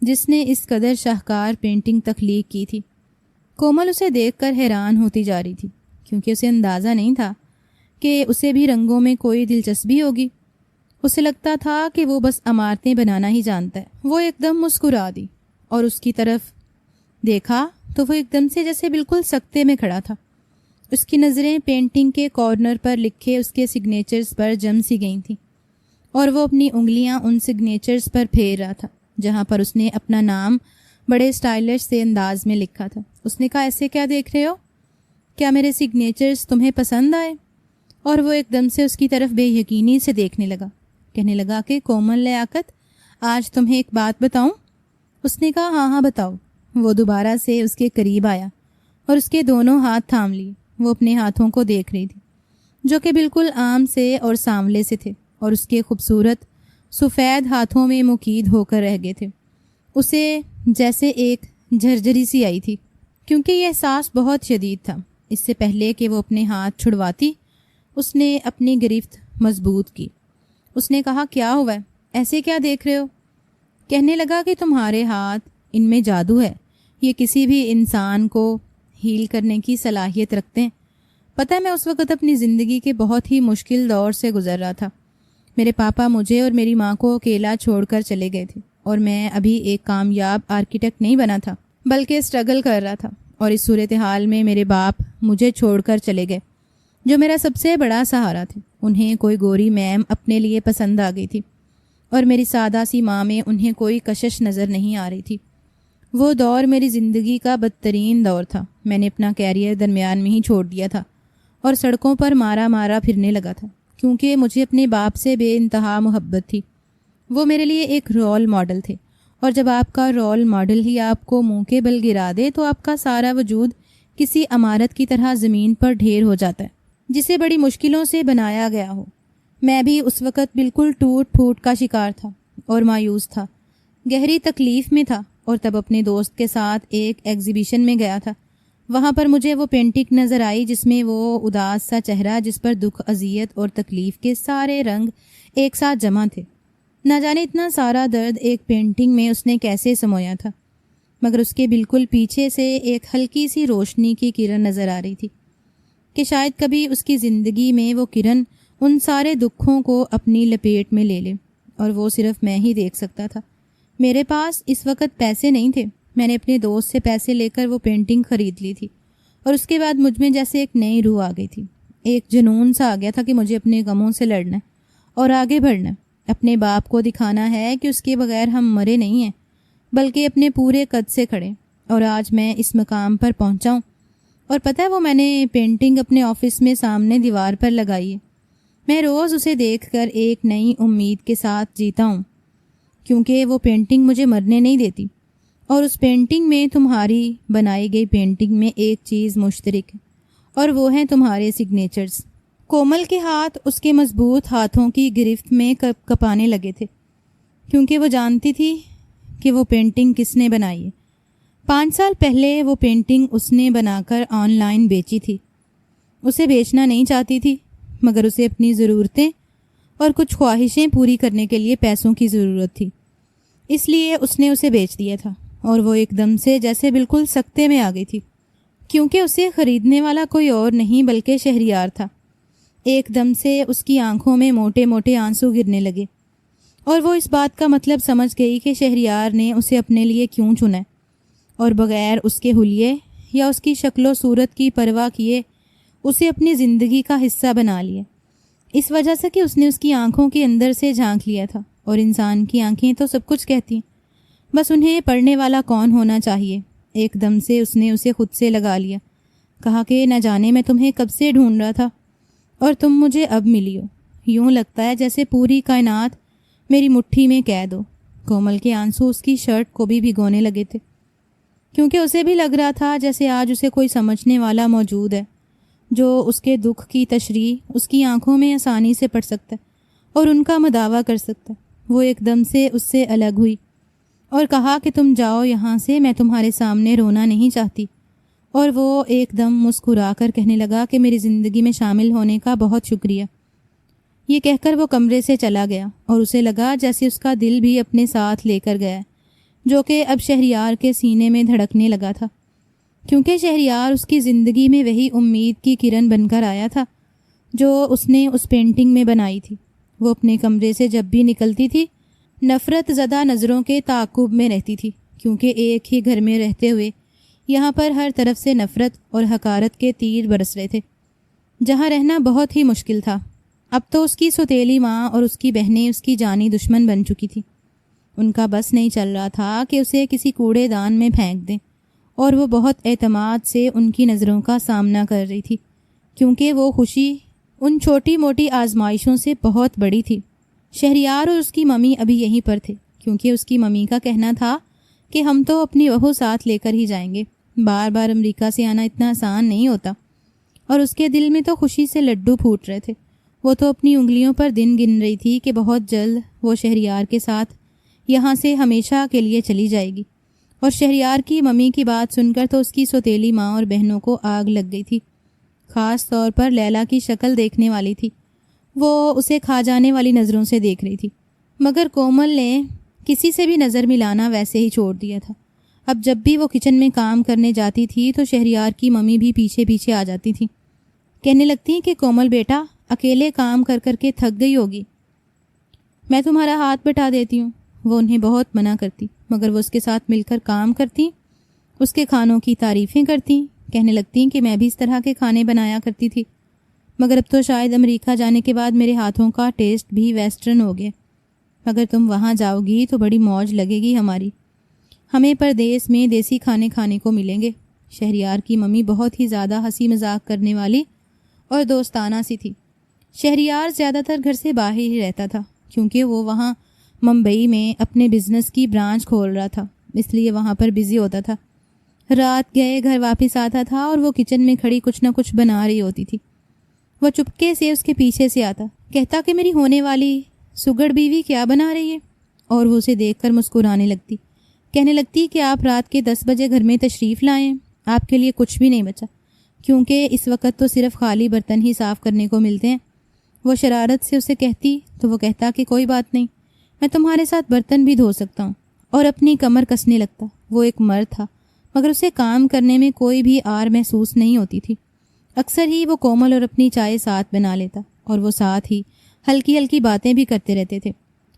جس نے اس قدر شاہکار پینٹنگ تخلیق کی تھی۔ کومل اسے دیکھ کر حیران ہوتی جا رہی تھی، کیونکہ اسے اندازہ نہیں تھا کہ اسے بھی رنگوں میں کوئی دلچسپی ہوگی۔ اسے لگتا تھا کہ وہ بس عمارتیں بنانا ہی جانتا ہے۔ وہ ایک دم مسکرا دی اور اس کی طرف دیکھا تو وہ ایک دم سے جیسے بالکل سکتے میں کھڑا تھا۔ اس کی نظریں پینٹنگ کے کارنر پر لکھے اس کے سگنیچرز پر جم سی گئی تھیں، اور وہ اپنی انگلیاں ان سگنیچرز پر پھیر رہا تھا جہاں پر اس نے اپنا نام بڑے اسٹائلش سے انداز میں لکھا تھا۔ اس نے کہا، ایسے کیا دیکھ رہے ہو؟ کیا میرے سگنیچرز تمہیں پسند آئے؟ اور وہ ایک دم سے اس کی طرف بے یقینی سے دیکھنے لگا، کہنے لگا کہ کومل لیاقت، آج تمہیں ایک بات بتاؤں؟ اس نے کہا، ہاں ہاں بتاؤ۔ وہ دوبارہ سے اس کے قریب آیا اور اس کے دونوں ہاتھ تھام لیے۔ وہ اپنے ہاتھوں کو دیکھ رہی تھی، جو کہ بالکل عام سے اور سانولے سے تھے، اور اس کے خوبصورت سفید ہاتھوں میں مقید ہو کر رہ گئے تھے۔ اسے جیسے ایک جھرجھری سی آئی تھی، کیونکہ یہ احساس بہت شدید تھا۔ اس سے پہلے کہ وہ اپنے ہاتھ چھڑواتی، اس نے اپنی گرفت مضبوط کی۔ اس نے کہا، کیا ہوا ہے؟ ایسے کیا دیکھ رہے ہو؟ کہنے لگا کہ تمہارے ہاتھ، ان میں جادو ہے، یہ کسی بھی انسان کو ہیل کرنے کی صلاحیت رکھتے ہیں۔ پتہ ہے میں اس وقت اپنی زندگی کے بہت ہی مشکل دور سے گزر رہا تھا۔ میرے پاپا مجھے اور میری ماں کو اکیلا چھوڑ کر چلے گئے تھے، اور میں ابھی ایک کامیاب آرکیٹیکٹ نہیں بنا تھا بلکہ اسٹرگل کر رہا تھا، اور اس صورتحال میں میرے باپ مجھے چھوڑ کر چلے گئے جو میرا سب سے بڑا سہارا تھے۔ انہیں کوئی گوری میم اپنے لیے پسند آ گئی تھی، اور میری سادہ سی ماں میں انہیں کوئی کشش نظر نہیں آ رہی تھی۔ وہ دور میری زندگی کا بدترین دور تھا۔ میں نے اپنا کیریئر درمیان میں ہی چھوڑ دیا تھا اور سڑکوں پر مارا پھرنے لگا تھا، کیونکہ مجھے اپنے باپ سے بے انتہا محبت تھی۔ وہ میرے لیے ایک رول ماڈل تھے، اور جب آپ کا رول ماڈل ہی آپ کو منہ کے بل گرا دے تو آپ کا سارا وجود کسی عمارت کی طرح زمین پر ڈھیر ہو جاتا ہے جسے بڑی مشکلوں سے بنایا گیا ہو۔ میں بھی اس وقت بالکل ٹوٹ پھوٹ کا شکار تھا اور مایوس تھا، گہری تکلیف میں تھا، اور تب اپنے دوست کے ساتھ ایک ایگزیبیشن میں گیا تھا۔ وہاں پر مجھے وہ پینٹنگ نظر آئی جس میں وہ اداس سا چہرہ جس پر دکھ، اذیت اور تکلیف کے سارے رنگ ایک ساتھ جمع تھے۔ نہ جانے اتنا سارا درد ایک پینٹنگ میں اس نے کیسے سمویا تھا، مگر اس کے بالکل پیچھے سے ایک ہلکی سی روشنی کی کرن نظر آ رہی تھی کہ شاید کبھی اس کی زندگی میں وہ کرن ان سارے دکھوں کو اپنی لپیٹ میں لے لے، اور وہ صرف میں ہی دیکھ سکتا تھا۔ میرے پاس اس وقت پیسے نہیں تھے۔ میں نے اپنے دوست سے پیسے لے کر وہ پینٹنگ خرید لی تھی، اور اس کے بعد مجھ میں جیسے ایک نئی روح آ گئی تھی۔ ایک جنون سا آ گیا تھا کہ مجھے اپنے غموں سے لڑنا ہے اور آگے بڑھنا ہے، اپنے باپ کو دکھانا ہے کہ اس کے بغیر ہم مرے نہیں ہیں بلکہ اپنے پورے قد سے کھڑے۔ اور آج میں اس مقام پر پہنچا ہوں، اور پتہ ہے وہ میں نے پینٹنگ اپنے آفس میں سامنے دیوار پر لگائی ہے۔ میں روز اسے دیکھ کر ایک نئی امید کے ساتھ جیتا ہوں، کیونکہ وہ پینٹنگ مجھے مرنے نہیں دیتی، اور اس پینٹنگ میں، تمہاری بنائی گئی پینٹنگ میں، ایک چیز مشترک ہے، اور وہ ہیں تمہارے سگنیچرز۔ کومل کے ہاتھ اس کے مضبوط ہاتھوں کی گرفت میں کپانے لگے تھے، کیونکہ وہ جانتی تھی کہ وہ پینٹنگ کس نے بنائی ہے۔ 5 سال پہلے وہ پینٹنگ اس نے بنا کر آن لائن بیچی تھی۔ اسے بیچنا نہیں چاہتی تھی، مگر اسے اپنی ضرورتیں اور کچھ خواہشیں پوری کرنے کے لیے پیسوں کی ضرورت تھی، اس لیے اس نے اسے بیچ دیا تھا، اور وہ ایک دم سے جیسے بالکل سکتے میں آ گئی تھی، کیونکہ اسے خریدنے والا کوئی اور نہیں بلکہ شہریار تھا۔ ایک دم سے اس کی آنکھوں میں موٹے موٹے آنسو گرنے لگے، اور وہ اس بات کا مطلب سمجھ گئی کہ شہریار نے اسے اپنے لیے کیوں چنا ہے، اور بغیر اس کے حلیے یا اس کی شکل و صورت کی پرواہ کیے اسے اپنی زندگی کا حصہ بنا لیا، اس وجہ سے کہ اس نے اس کی آنکھوں کے اندر سے جھانک لیا تھا، اور انسان کی آنکھیں تو سب کچھ کہتی ہیں، بس انہیں پڑھنے والا کون ہونا چاہیے۔ ایک دم سے اس نے اسے خود سے لگا لیا، کہا کہ نہ جانے میں تمہیں کب سے ڈھونڈ رہا تھا اور تم مجھے اب ملی ہو، یوں لگتا ہے جیسے پوری کائنات میری مٹھی میں قید ہو۔ کومل کے آنسو اس کی شرٹ کو بھی بھگونے لگے تھے، کیونکہ اسے بھی لگ رہا تھا جیسے آج اسے کوئی سمجھنے والا موجود ہے جو اس کے دکھ کی تشریح اس کی آنکھوں میں آسانی سے پڑھ سکتا ہے اور ان کا مداوع کر سکتا ہے۔ وہ ایک دم سے اس سے الگ ہوئی اور کہا کہ تم جاؤ یہاں سے، میں تمہارے سامنے رونا نہیں چاہتی، اور وہ ایک دم مسکرا کر کہنے لگا کہ میری زندگی میں شامل ہونے کا بہت شکریہ۔ یہ کہہ کر وہ کمرے سے چلا گیا، اور اسے لگا جیسے اس کا دل بھی اپنے ساتھ لے کر گیا ہے، جو کہ اب شہریار کے سینے میں دھڑکنے لگا تھا، کیونکہ شہریار اس کی زندگی میں وہی امید کی کرن بن کر آیا تھا جو اس نے اس پینٹنگ میں بنائی تھی۔ وہ اپنے کمرے سے جب بھی نکلتی تھی نفرت زدہ نظروں کے تعاقب میں رہتی تھی، کیونکہ ایک ہی گھر میں رہتے ہوئے یہاں پر ہر طرف سے نفرت اور حقارت کے تیر برس رہے تھے، جہاں رہنا بہت ہی مشکل تھا۔ اب تو اس کی سوتیلی ماں اور اس کی بہنیں اس کی جانی دشمن بن چکی تھی۔ ان کا بس نہیں چل رہا تھا کہ اسے کسی کوڑے دان میں پھینک دیں، اور وہ بہت اعتماد سے ان کی نظروں کا سامنا کر رہی تھی، کیونکہ وہ خوشی ان چھوٹی موٹی آزمائشوں سے بہت بڑی تھی۔ شہریار اور اس کی ممی ابھی یہیں پر تھے، کیونکہ اس کی ممی کا کہنا تھا کہ ہم تو اپنی بہو ساتھ لے کر ہی جائیں گے، بار بار امریکہ سے آنا اتنا آسان نہیں ہوتا، اور اس کے دل میں تو خوشی سے لڈو پھوٹ رہے تھے۔ وہ تو اپنی انگلیوں پر دن گن رہی تھی کہ بہت جلد وہ شہریار کے ساتھ یہاں سے ہمیشہ کے لیے چلی جائے گی، اور شہریار کی ممی کی بات سن کر تو اس کی سوتیلی ماں اور بہنوں کو آگ لگ گئی تھی۔ خاص طور پر لیلا کی شکل دیکھنے والی تھی۔ وہ اسے کھا جانے والی نظروں سے دیکھ رہی تھی، مگر کومل نے کسی سے بھی نظر ملانا ویسے ہی چھوڑ دیا تھا۔ اب جب بھی وہ کچن میں کام کرنے جاتی تھی تو شہریار کی ممی بھی پیچھے پیچھے آ جاتی تھی، کہنے لگتی کہ کومل بیٹا اکیلے کام کر کر کے تھک گئی ہوگی، میں تمہارا ہاتھ بٹا دیتی ہوں۔ وہ انہیں بہت منع کرتی، مگر وہ اس کے ساتھ مل کر کام کرتی، اس کے کھانوں کی تعریفیں کرتی، کہنے لگتی کہ میں بھی اس طرح کے کھانے بنایا کرتی تھی، مگر اب تو شاید امریکہ جانے کے بعد میرے ہاتھوں کا ٹیسٹ بھی ویسٹرن ہو گیا، مگر تم وہاں جاؤ گی تو بڑی موج لگے گی ہماری، ہمیں پردیس میں دیسی کھانے کھانے کو ملیں گے۔ شہریار کی ممی بہت ہی زیادہ ہنسی مذاق کرنے والی اور دوستانہ سی تھی۔ شہریار زیادہ تر گھر سے باہر ہی رہتا تھا، کیونکہ وہ وہاں ممبئی میں اپنے بزنس کی برانچ کھول رہا تھا، اس لیے وہاں پر بزی ہوتا تھا۔ رات گئے گھر واپس آتا تھا اور وہ کچن میں کھڑی کچھ نہ کچھ بنا رہی ہوتی تھی۔ وہ چپکے سے اس کے پیچھے سے آتا، کہتا کہ میری ہونے والی سگڑ بیوی کیا بنا رہی ہے، اور وہ اسے دیکھ کر مسکرانے لگتی، کہنے لگتی کہ آپ رات کے 10 بجے گھر میں تشریف لائیں، آپ کے لیے کچھ بھی نہیں بچا، کیونکہ اس وقت تو صرف خالی برتن ہی صاف کرنے کو ملتے ہیں۔ وہ شرارت سے اسے کہتی تو وہ کہتا کہ کوئی بات نہیں، میں تمہارے ساتھ برتن بھی دھو سکتا ہوں، اور اپنی کمر کسنے لگتا۔ وہ ایک مرد تھا، مگر اسے کام کرنے میں کوئی بھی آر محسوس نہیں ہوتی تھی۔ اکثر ہی وہ کومل اور اپنی چائے ساتھ بنا لیتا، اور وہ ساتھ ہی ہلکی ہلکی باتیں بھی کرتے رہتے تھے۔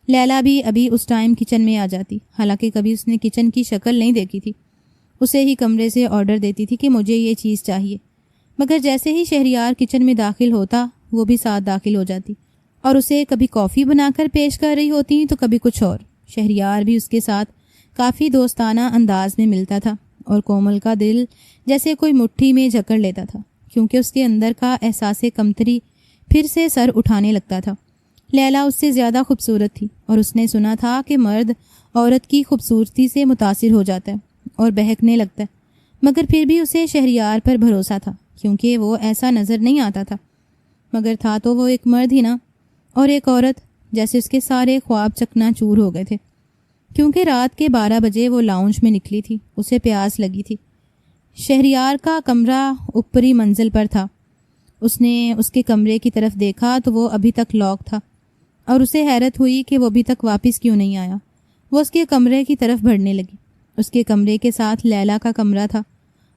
لیلا بھی ابھی اس ٹائم کچن میں آ جاتی، حالانکہ کبھی اس نے کچن کی شکل نہیں دیکھی تھی۔ اسے ہی کمرے سے آرڈر دیتی تھی کہ مجھے یہ چیز چاہیے، مگر جیسے ہی شہریار کچن میں داخل ہوتا وہ بھی ساتھ داخل ہو جاتی، اور اسے کبھی کافی بنا کر پیش کر رہی ہوتی تو کبھی کچھ اور۔ شہریار بھی اس کے ساتھ کافی دوستانہ انداز میں ملتا تھا، اور کومل کا دل جیسے کوئی مٹھی میں جکڑ لیتا تھا، کیونکہ اس کے اندر کا احساس کمتری پھر سے سر اٹھانے لگتا تھا۔ لیلا اس سے زیادہ خوبصورت تھی، اور اس نے سنا تھا کہ مرد عورت کی خوبصورتی سے متاثر ہو جاتا ہے اور بہکنے لگتا ہے، مگر پھر بھی اسے شہریار پر بھروسہ تھا، کیونکہ وہ ایسا نظر نہیں آتا تھا، مگر تھا تو وہ ایک مرد ہی نا، اور ایک عورت۔ جیسے اس کے سارے خواب چکنا چور ہو گئے تھے، کیونکہ رات کے 12 بجے وہ لاؤنج میں نکلی تھی، اسے پیاس لگی تھی۔ شہریار کا کمرہ اوپری منزل پر تھا۔ اس نے اس کے کمرے کی طرف دیکھا تو وہ ابھی تک لاک تھا، اور اسے حیرت ہوئی کہ وہ ابھی تک واپس کیوں نہیں آیا۔ وہ اس کے کمرے کی طرف بڑھنے لگی۔ اس کے کمرے کے ساتھ لیلا کا کمرہ تھا،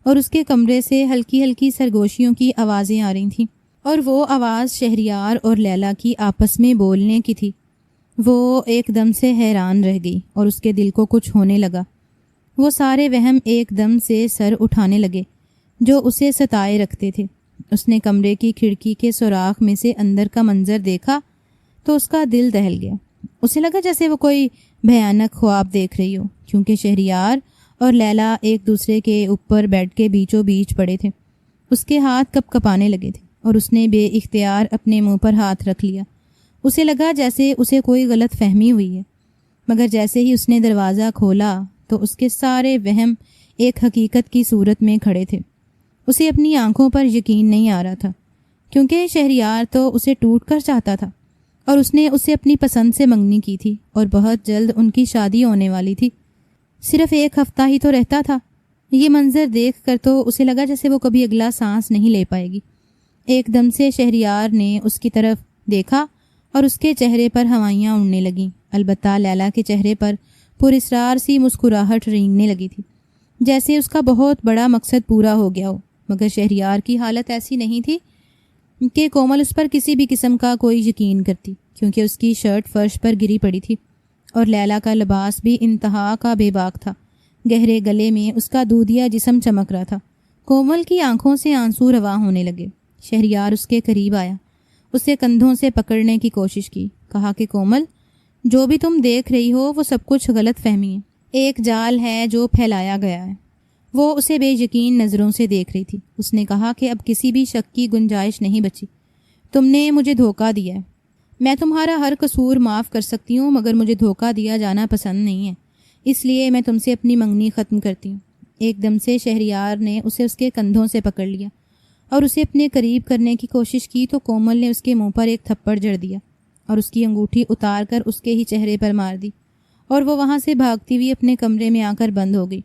اور اس کے کمرے سے ہلکی ہلکی سرگوشیوں کی آوازیں آ رہی تھیں، اور وہ آواز شہریار اور لیلا کی آپس میں بولنے کی تھی۔ وہ ایک دم سے حیران رہ گئی، اور اس کے دل کو کچھ ہونے لگا۔ وہ سارے وہم ایک دم سے سر اٹھانے لگے جو اسے ستائے رکھتے تھے۔ اس نے کمرے کی کھڑکی کے سوراخ میں سے اندر کا منظر دیکھا تو اس کا دل دہل گیا۔ اسے لگا جیسے وہ کوئی بھیانک خواب دیکھ رہی ہو، کیونکہ شہریار اور لیلا ایک دوسرے کے اوپر بیڈ کے بیچوں بیچ پڑے تھے۔ اس کے ہاتھ کپ کپانے لگے تھے، اور اس نے بے اختیار اپنے منہ پر ہاتھ رکھ لیا۔ اسے لگا جیسے اسے کوئی غلط فہمی ہوئی ہے، مگر جیسے ہی اس نے دروازہ کھولا تو اس کے سارے وہم ایک حقیقت کی صورت میں کھڑے تھے۔ اسے اپنی آنکھوں پر یقین نہیں آ رہا تھا، کیونکہ شہریار تو اسے ٹوٹ کر چاہتا تھا، اور اس نے اسے اپنی پسند سے منگنی کی تھی، اور بہت جلد ان کی شادی ہونے والی تھی۔ صرف ایک ہفتہ ہی تو رہتا تھا۔ یہ منظر دیکھ کر تو اسے لگا جیسے وہ کبھی اگلا سانس نہیں لے پائے گی۔ ایک دم سے شہریار نے اس کی طرف دیکھا، اور اس کے چہرے پر ہوائیاں اڑنے لگیں۔ البتہ لیلا کے چہرے پر پراسرار سی مسکراہٹ رینگنے لگی تھی، جیسے اس کا بہت بڑا مقصد پورا ہو گیا ہو، مگر شہریار کی حالت ایسی نہیں تھی کہ کومل اس پر کسی بھی قسم کا کوئی یقین کرتی، کیونکہ اس کی شرٹ فرش پر گری پڑی تھی، اور لیلا کا لباس بھی انتہا کا بے باک تھا۔ گہرے گلے میں اس کا دودھیا جسم چمک رہا تھا۔ کومل کی آنکھوں سے آنسو رواں ہونے لگے۔ شہریار اس کے قریب آیا، اسے کندھوں سے پکڑنے کی کوشش کی، کہا کہ کومل، جو بھی تم دیکھ رہی ہو وہ سب کچھ غلط فہمی ہے، ایک جال ہے جو پھیلایا گیا ہے۔ وہ اسے بے یقین نظروں سے دیکھ رہی تھی۔ اس نے کہا کہ اب کسی بھی شک کی گنجائش نہیں بچی، تم نے مجھے دھوکہ دیا ہے۔ میں تمہارا ہر قصور معاف کر سکتی ہوں، مگر مجھے دھوکہ دیا جانا پسند نہیں ہے، اس لیے میں تم سے اپنی منگنی ختم کرتی ہوں۔ ایک دم سے شہریار نے اسے اس کے کندھوں سے پکڑ لیا اور اسے اپنے قریب کرنے کی کوشش کی تو کومل نے اس کے منہ پر ایک تھپڑ جڑ دیا اور اس کی انگوٹھی اتار کر اس کے ہی چہرے پر مار دی، اور وہ وہاں سے بھاگتی ہوئی اپنے کمرے میں آ کر بند ہو گئی۔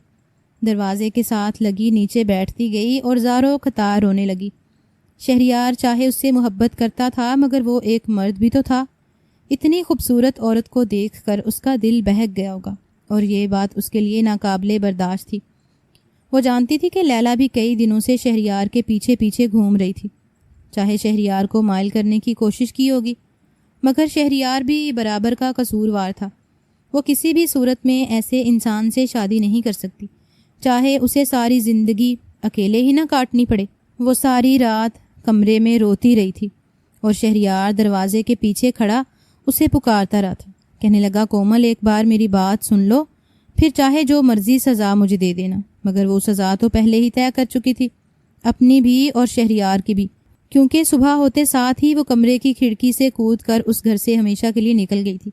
دروازے کے ساتھ لگی نیچے بیٹھتی گئی اور زاروں قطار رونے لگی۔ شہریار چاہے اس سے محبت کرتا تھا مگر وہ ایک مرد بھی تو تھا۔ اتنی خوبصورت عورت کو دیکھ کر اس کا دل بہک گیا ہوگا، اور یہ بات اس کے لیے ناقابل برداشت تھی۔ وہ جانتی تھی کہ لیلا بھی کئی دنوں سے شہریار کے پیچھے پیچھے گھوم رہی تھی، چاہے شہریار کو مائل کرنے کی کوشش کی ہوگی، مگر شہریار بھی برابر کا قصوروار تھا۔ وہ کسی بھی صورت میں ایسے انسان سے شادی نہیں کر سکتی، چاہے اسے ساری زندگی اکیلے ہی نہ کاٹنی پڑے۔ وہ ساری رات کمرے میں روتی رہی تھی اور شہریار دروازے کے پیچھے کھڑا اسے پکارتا رہا تھا۔ کہنے لگا، کومل ایک بار میری بات سن لو، پھر چاہے جو مرضی سزا مجھے دے دینا۔ مگر وہ سزا تو پہلے ہی طے کر چکی تھی، اپنی بھی اور شہریار کی بھی، کیونکہ صبح ہوتے ساتھ ہی وہ کمرے کی کھڑکی سے کود کر اس گھر سے ہمیشہ کے لیے نکل گئی تھی۔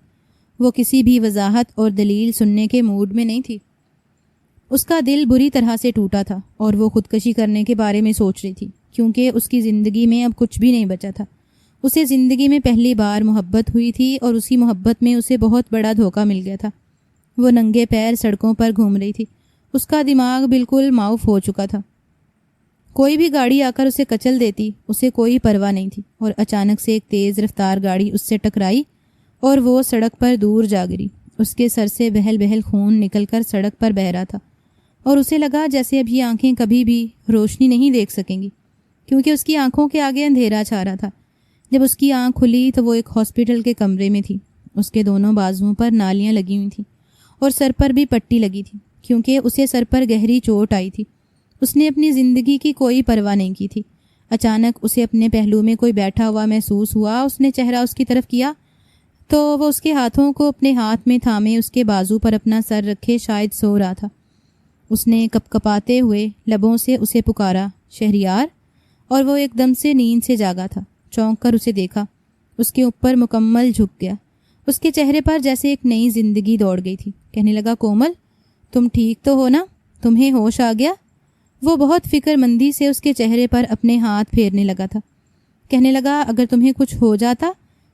وہ کسی بھی وضاحت اور دلیل سننے کے موڈ میں نہیں تھی۔ اس کا دل بری طرح سے ٹوٹا تھا اور وہ خودکشی کرنے کے بارے میں سوچ رہی تھی، کیونکہ اس کی زندگی میں اب کچھ بھی نہیں بچا تھا۔ اسے زندگی میں پہلی بار محبت ہوئی تھی اور اسی محبت میں اسے بہت بڑا دھوکہ مل گیا تھا۔ وہ ننگے پیر سڑکوں پر گھوم رہی تھی، اس کا دماغ بالکل معاف ہو چکا تھا۔ کوئی بھی گاڑی آ کر اسے کچل دیتی، اسے کوئی پرواہ نہیں تھی، اور اچانک سے ایک تیز رفتار گاڑی اس سے ٹکرائی اور وہ سڑک پر دور جا گری۔ اس کے سر سے بہل بہل خون نکل کر سڑک پر بہہ رہا تھا، اور اسے لگا جیسے اب یہ آنکھیں کبھی بھی روشنی نہیں دیکھ سکیں گی، کیونکہ اس کی آنکھوں کے آگے اندھیرا چھا رہا تھا۔ جب اس کی آنکھ کھلی تو وہ ایک ہاسپٹل کے کمرے میں تھی۔ اس کے دونوں بازوؤں پر نالیاں لگی ہوئی تھیں اور سر پر بھی پٹی لگی تھی، کیونکہ اسے سر پر گہری چوٹ آئی تھی۔ اس نے اپنی زندگی کی کوئی پرواہ نہیں کی تھی۔ اچانک اسے اپنے پہلو میں کوئی بیٹھا ہوا محسوس ہوا۔ اس نے چہرہ اس کی طرف کیا تو وہ اس کے ہاتھوں کو اپنے ہاتھ میں تھامے اس کے بازو پر اپنا سر رکھے شاید سو رہا تھا۔ اس نے کپ کپاتے ہوئے لبوں سے اسے پکارا، شہریار، اور وہ ایک دم سے نیند سے جاگا تھا۔ چونک کر اسے دیکھا، اس کے اوپر مکمل جھک گیا۔ اس کے چہرے پر جیسے ایک نئی زندگی دوڑ گئی تھی۔ کہنے لگا، کومل تم ٹھیک تو ہو نا؟ تمہیں ہوش آ گیا؟ وہ بہت فکر مندی سے اس کے چہرے پر اپنے ہاتھ پھیرنے لگا تھا۔ کہنے لگا، اگر تمہیں کچھ ہو جاتا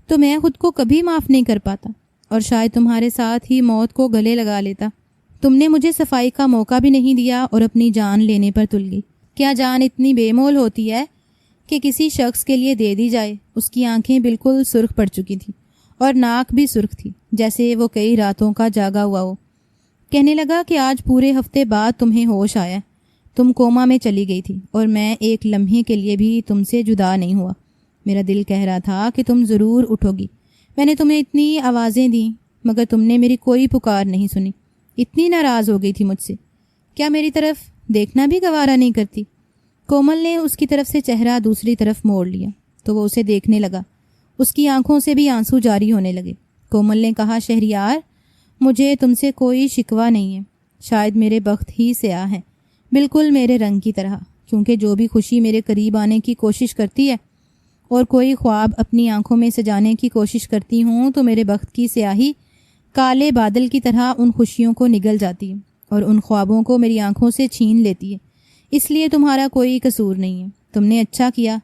تو میں خود کو کبھی معاف نہیں کر پاتا، اور شاید تمہارے ساتھ ہی موت کو گلے لگا لیتا۔ تم نے مجھے صفائی کا موقع بھی نہیں دیا اور اپنی جان لینے پر تل گئی۔ کیا جان اتنی بے مول ہوتی ہے کہ کسی شخص کے لیے دے دی جائے؟ اس کی آنکھیں بالکل سرخ پڑ چکی تھیں اور ناک بھی سرخ تھی، جیسے وہ کئی راتوں کا جاگا ہوا ہو۔ کہنے لگا کہ آج پورے ہفتے بعد تمہیں ہوش آیا۔ تم کوما میں چلی گئی تھی اور میں ایک لمحے کے لیے بھی تم سے جدا نہیں ہوا۔ میرا دل کہہ رہا تھا کہ تم ضرور اٹھو گی۔ میں نے تمہیں اتنی آوازیں دیں مگر تم نے میری کوئی پکار نہیں سنی۔ اتنی ناراض ہو گئی تھی مجھ سے، کیا میری طرف دیکھنا بھی گوارا نہیں کرتی؟ کومل نے اس کی طرف سے چہرہ دوسری طرف موڑ لیا تو وہ اسے دیکھنے لگا۔ اس کی آنکھوں سے بھی آنسو جاری ہونے لگے۔ کومل نے کہا، شہریار، مجھے تم سے کوئی شکوہ نہیں ہے۔ شاید میرے بخت ہی سیاہ ہے، بالکل میرے رنگ کی طرح، کیونکہ جو بھی خوشی میرے قریب آنے کی کوشش کرتی ہے اور کوئی خواب اپنی آنکھوں میں سجانے کی کوشش کرتی ہوں تو میرے بخت کی سیاہی کالے بادل کی طرح ان خوشیوں کو نگل جاتی ہے اور ان خوابوں کو میری آنکھوں سے چھین لیتی ہے۔ اس لیے تمہارا کوئی قصور نہیں ہے۔ تم نے اچھا کیا۔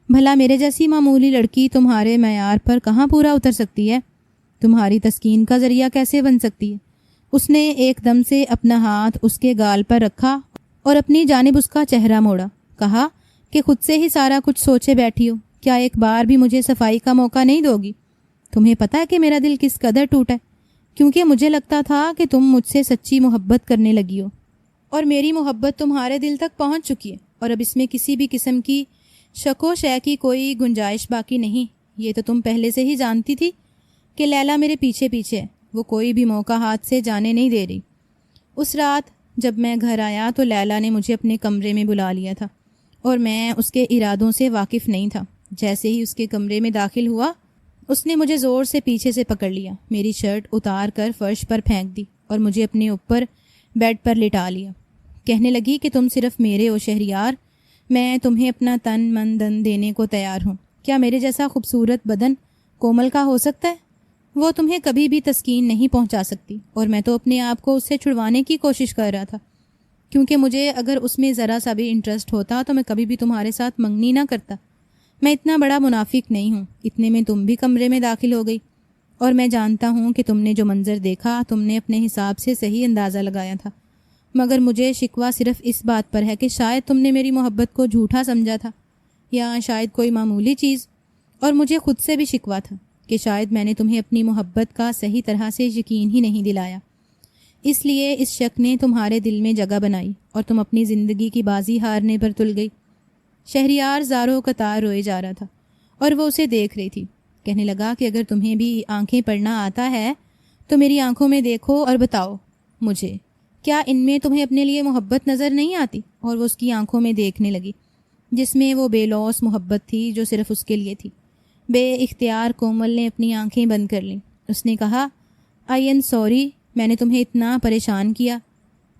بھلا میرے جیسی معمولی لڑکی تمہارے معیار پر کہاں پورا اتر سکتی ہے؟ تمہاری تسکین کا ذریعہ کیسے بن سکتی ہے؟ اس نے ایک دم سے اپنا ہاتھ اس کے گال پر رکھا اور اپنی جانب اس کا چہرہ موڑا۔ کہا کہ خود سے ہی سارا کچھ سوچے بیٹھی ہو، کیا ایک بار بھی مجھے صفائی کا موقع نہیں دو گی؟ تمہیں پتہ ہے کہ میرا دل کس قدر ٹوٹا ہے، کیونکہ مجھے لگتا تھا کہ تم مجھ سے سچی محبت کرنے لگی ہو، اور میری محبت تمہارے دل تک پہنچ چکی ہے، اور اب اس میں کسی بھی قسم کی شک و شے کی کوئی گنجائش باقی نہیں۔ یہ تو تم پہلے سے ہی جانتی تھی کہ لیلا میرے پیچھے پیچھے ہے، وہ کوئی بھی موقع ہاتھ سے جانے نہیں دے رہی۔ اس رات جب میں گھر آیا تو لیلا نے مجھے اپنے کمرے میں بلا لیا تھا اور میں اس کے ارادوں سے واقف نہیں تھا۔ جیسے ہی اس کے کمرے میں داخل ہوا، اس نے مجھے زور سے پیچھے سے پکڑ لیا، میری شرٹ اتار کر فرش پر پھینک دی اور مجھے اپنے اوپر بیڈ پر لٹا لیا۔ کہنے لگی کہ تم صرف میرے ہو شہریار، میں تمہیں اپنا تن من دن دینے کو تیار ہوں۔ کیا میرے جیسا خوبصورت بدن کومل کا ہو سکتا ہے؟ وہ تمہیں کبھی بھی تسکین نہیں پہنچا سکتی، اور میں تو اپنے آپ کو اس سے چھڑوانے کی کوشش کر رہا تھا، کیونکہ مجھے اگر اس میں ذرا سا بھی انٹرسٹ ہوتا تو میں کبھی بھی تمہارے ساتھ منگنی نہ کرتا۔ میں اتنا بڑا منافق نہیں ہوں۔ اتنے میں تم بھی کمرے میں داخل ہو گئی، اور میں جانتا ہوں کہ تم نے جو منظر دیکھا تم نے اپنے حساب سے صحیح اندازہ لگایا تھا، مگر مجھے شکوہ صرف اس بات پر ہے کہ شاید تم نے میری محبت کو جھوٹا سمجھا تھا، یا شاید کوئی معمولی چیز؟ اور مجھے خود سے بھی شکوہ تھا کہ شاید میں نے تمہیں اپنی محبت کا صحیح طرح سے یقین ہی نہیں دلایا، اس لیے اس شک نے تمہارے دل میں جگہ بنائی اور تم اپنی زندگی کی بازی ہارنے پر تل گئی۔ شہریار زاروں قطار روئے جا رہا تھا اور وہ اسے دیکھ رہی تھی۔ کہنے لگا کہ اگر تمہیں بھی آنکھیں پڑھنا آتا ہے تو میری آنکھوں میں دیکھو اور بتاؤ مجھے، کیا ان میں تمہیں اپنے لیے محبت نظر نہیں آتی؟ اور وہ اس کی آنکھوں میں دیکھنے لگی، جس میں وہ بے لوث محبت تھی جو صرف اس کے لیے تھی۔ بے اختیار کومل نے اپنی آنکھیں بند کر لیں۔ اس نے کہا، آئی ایم سوری، میں نے تمہیں اتنا پریشان کیا۔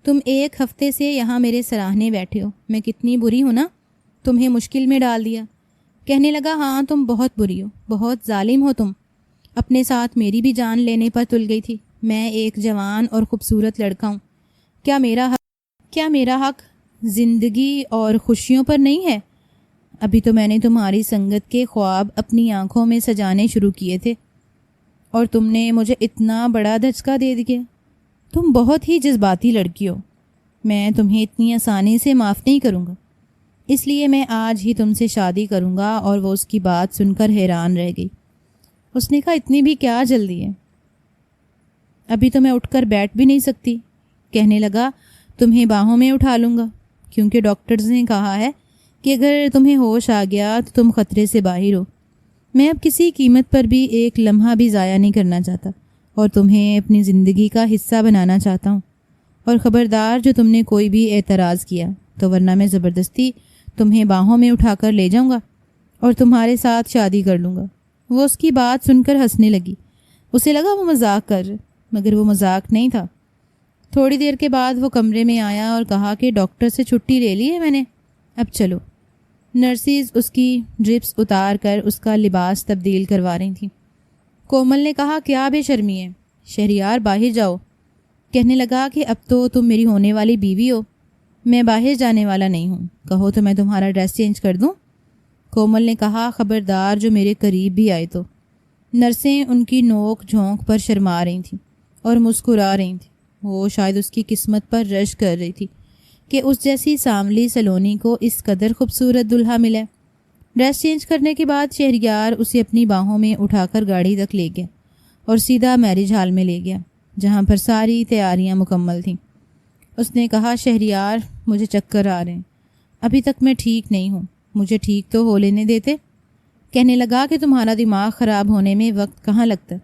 تم 1 ہفتے سے یہاں میرے سراہنے بیٹھے ہو، میں کتنی بری ہوں نا، تمہیں مشکل میں ڈال دیا۔ کہنے لگا، ہاں تم بہت بری ہو، بہت ظالم ہو، تم اپنے ساتھ میری بھی جان لینے پر تل گئی تھی۔ میں ایک جوان اور خوبصورت لڑکا ہوں، کیا میرا حق زندگی اور خوشیوں پر نہیں ہے؟ ابھی تو میں نے تمہاری سنگت کے خواب اپنی آنکھوں میں سجانے شروع کیے تھے اور تم نے مجھے اتنا بڑا دھچکا دے دیا۔ تم بہت ہی جذباتی لڑکی ہو، میں تمہیں اتنی آسانی سے معاف نہیں کروں گا، اس لیے میں آج ہی تم سے شادی کروں گا۔ اور وہ اس کی بات سن کر حیران رہ گئی۔ اس نے کہا، اتنی بھی کیا جلدی ہے؟ ابھی تو میں اٹھ کر بیٹھ بھی نہیں سکتی۔ کہنے لگا، تمہیں باہوں میں اٹھا لوں گا، کیونکہ ڈاکٹرز نے کہا ہے کہ اگر تمہیں ہوش آ گیا تو تم خطرے سے باہر ہو۔ میں اب کسی قیمت پر بھی ایک لمحہ بھی ضائع نہیں کرنا چاہتا اور تمہیں اپنی زندگی کا حصہ بنانا چاہتا ہوں۔ اور خبردار، جو تم نے کوئی بھی اعتراض کیا تو ورنہ میں زبردستی تمہیں باہوں میں اٹھا کر لے جاؤں گا اور تمہارے ساتھ شادی کر لوں گا۔ وہ اس کی بات سن کر ہنسنے لگی۔ اسے لگا وہ مذاق کر، مگر وہ مذاق نہیں تھا۔ تھوڑی دیر کے بعد وہ کمرے میں آیا اور کہا کہ ڈاکٹر سے چھٹی لے لی ہے میں نے، اب چلو۔ نرسز اس کی ڈرپس اتار کر اس کا لباس تبدیل کروا رہی تھیں۔ کومل نے کہا، کیا بے شرمی ہے، شہریار باہر جاؤ۔ کہنے لگا کہ اب تو تم میری ہونے والی بیوی ہو، میں باہر جانے والا نہیں ہوں، کہو تو میں تمہارا ڈریس چینج کر دوں۔ کومل نے کہا، خبردار جو میرے قریب بھی آئے تو۔ نرسیں ان کی نوک جھونک پر شرما رہی تھیں اور مسکرا رہی تھیں۔ وہ شاید اس کی قسمت پر رشک کر رہی تھی کہ اس جیسی ساملی سلونی کو اس قدر خوبصورت دلہا ملے۔ ڈریس چینج کرنے کے بعد شہریار اسے اپنی باہوں میں اٹھا کر گاڑی تک لے گیا اور سیدھا میرج ہال میں لے گیا، جہاں پر ساری تیاریاں مکمل تھیں۔ اس نے کہا، شہریار مجھے چکر آ رہے ہیں، ابھی تک میں ٹھیک نہیں ہوں، مجھے ٹھیک تو ہو لینے دیتے۔ کہنے لگا کہ تمہارا دماغ خراب ہونے میں وقت کہاں لگتا۔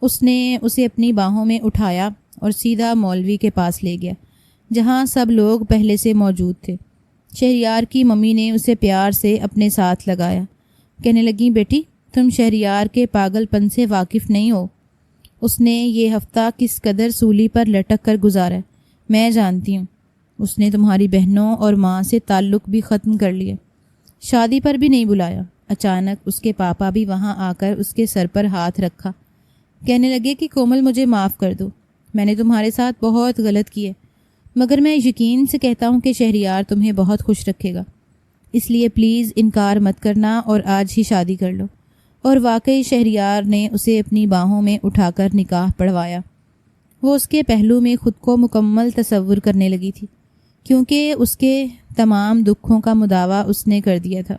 اس نے اسے اپنی باہوں میں اٹھایا اور سیدھا مولوی کے پاس لے گیا، جہاں سب لوگ پہلے سے موجود تھے۔ شہریار کی ممی نے اسے پیار سے اپنے ساتھ لگایا۔ کہنے لگیں، بیٹی تم شہریار کے پاگل پن سے واقف نہیں ہو، اس نے یہ ہفتہ کس قدر سولی پر لٹک کر گزارا ہے، میں جانتی ہوں۔ اس نے تمہاری بہنوں اور ماں سے تعلق بھی ختم کر لیا، شادی پر بھی نہیں بلایا۔ اچانک اس کے پاپا بھی وہاں آ کر اس کے سر پر ہاتھ رکھا۔ کہنے لگے کہ کومل مجھے معاف کر دو، میں نے تمہارے ساتھ بہت غلط کیے، مگر میں یقین سے کہتا ہوں کہ شہریار تمہیں بہت خوش رکھے گا، اس لیے پلیز انکار مت کرنا اور آج ہی شادی کر لو۔ اور واقعی شہریار نے اسے اپنی باہوں میں اٹھا کر نکاح پڑھوایا۔ وہ اس کے پہلو میں خود کو مکمل تصور کرنے لگی تھی، کیونکہ اس کے تمام دکھوں کا مداوع اس نے کر دیا تھا۔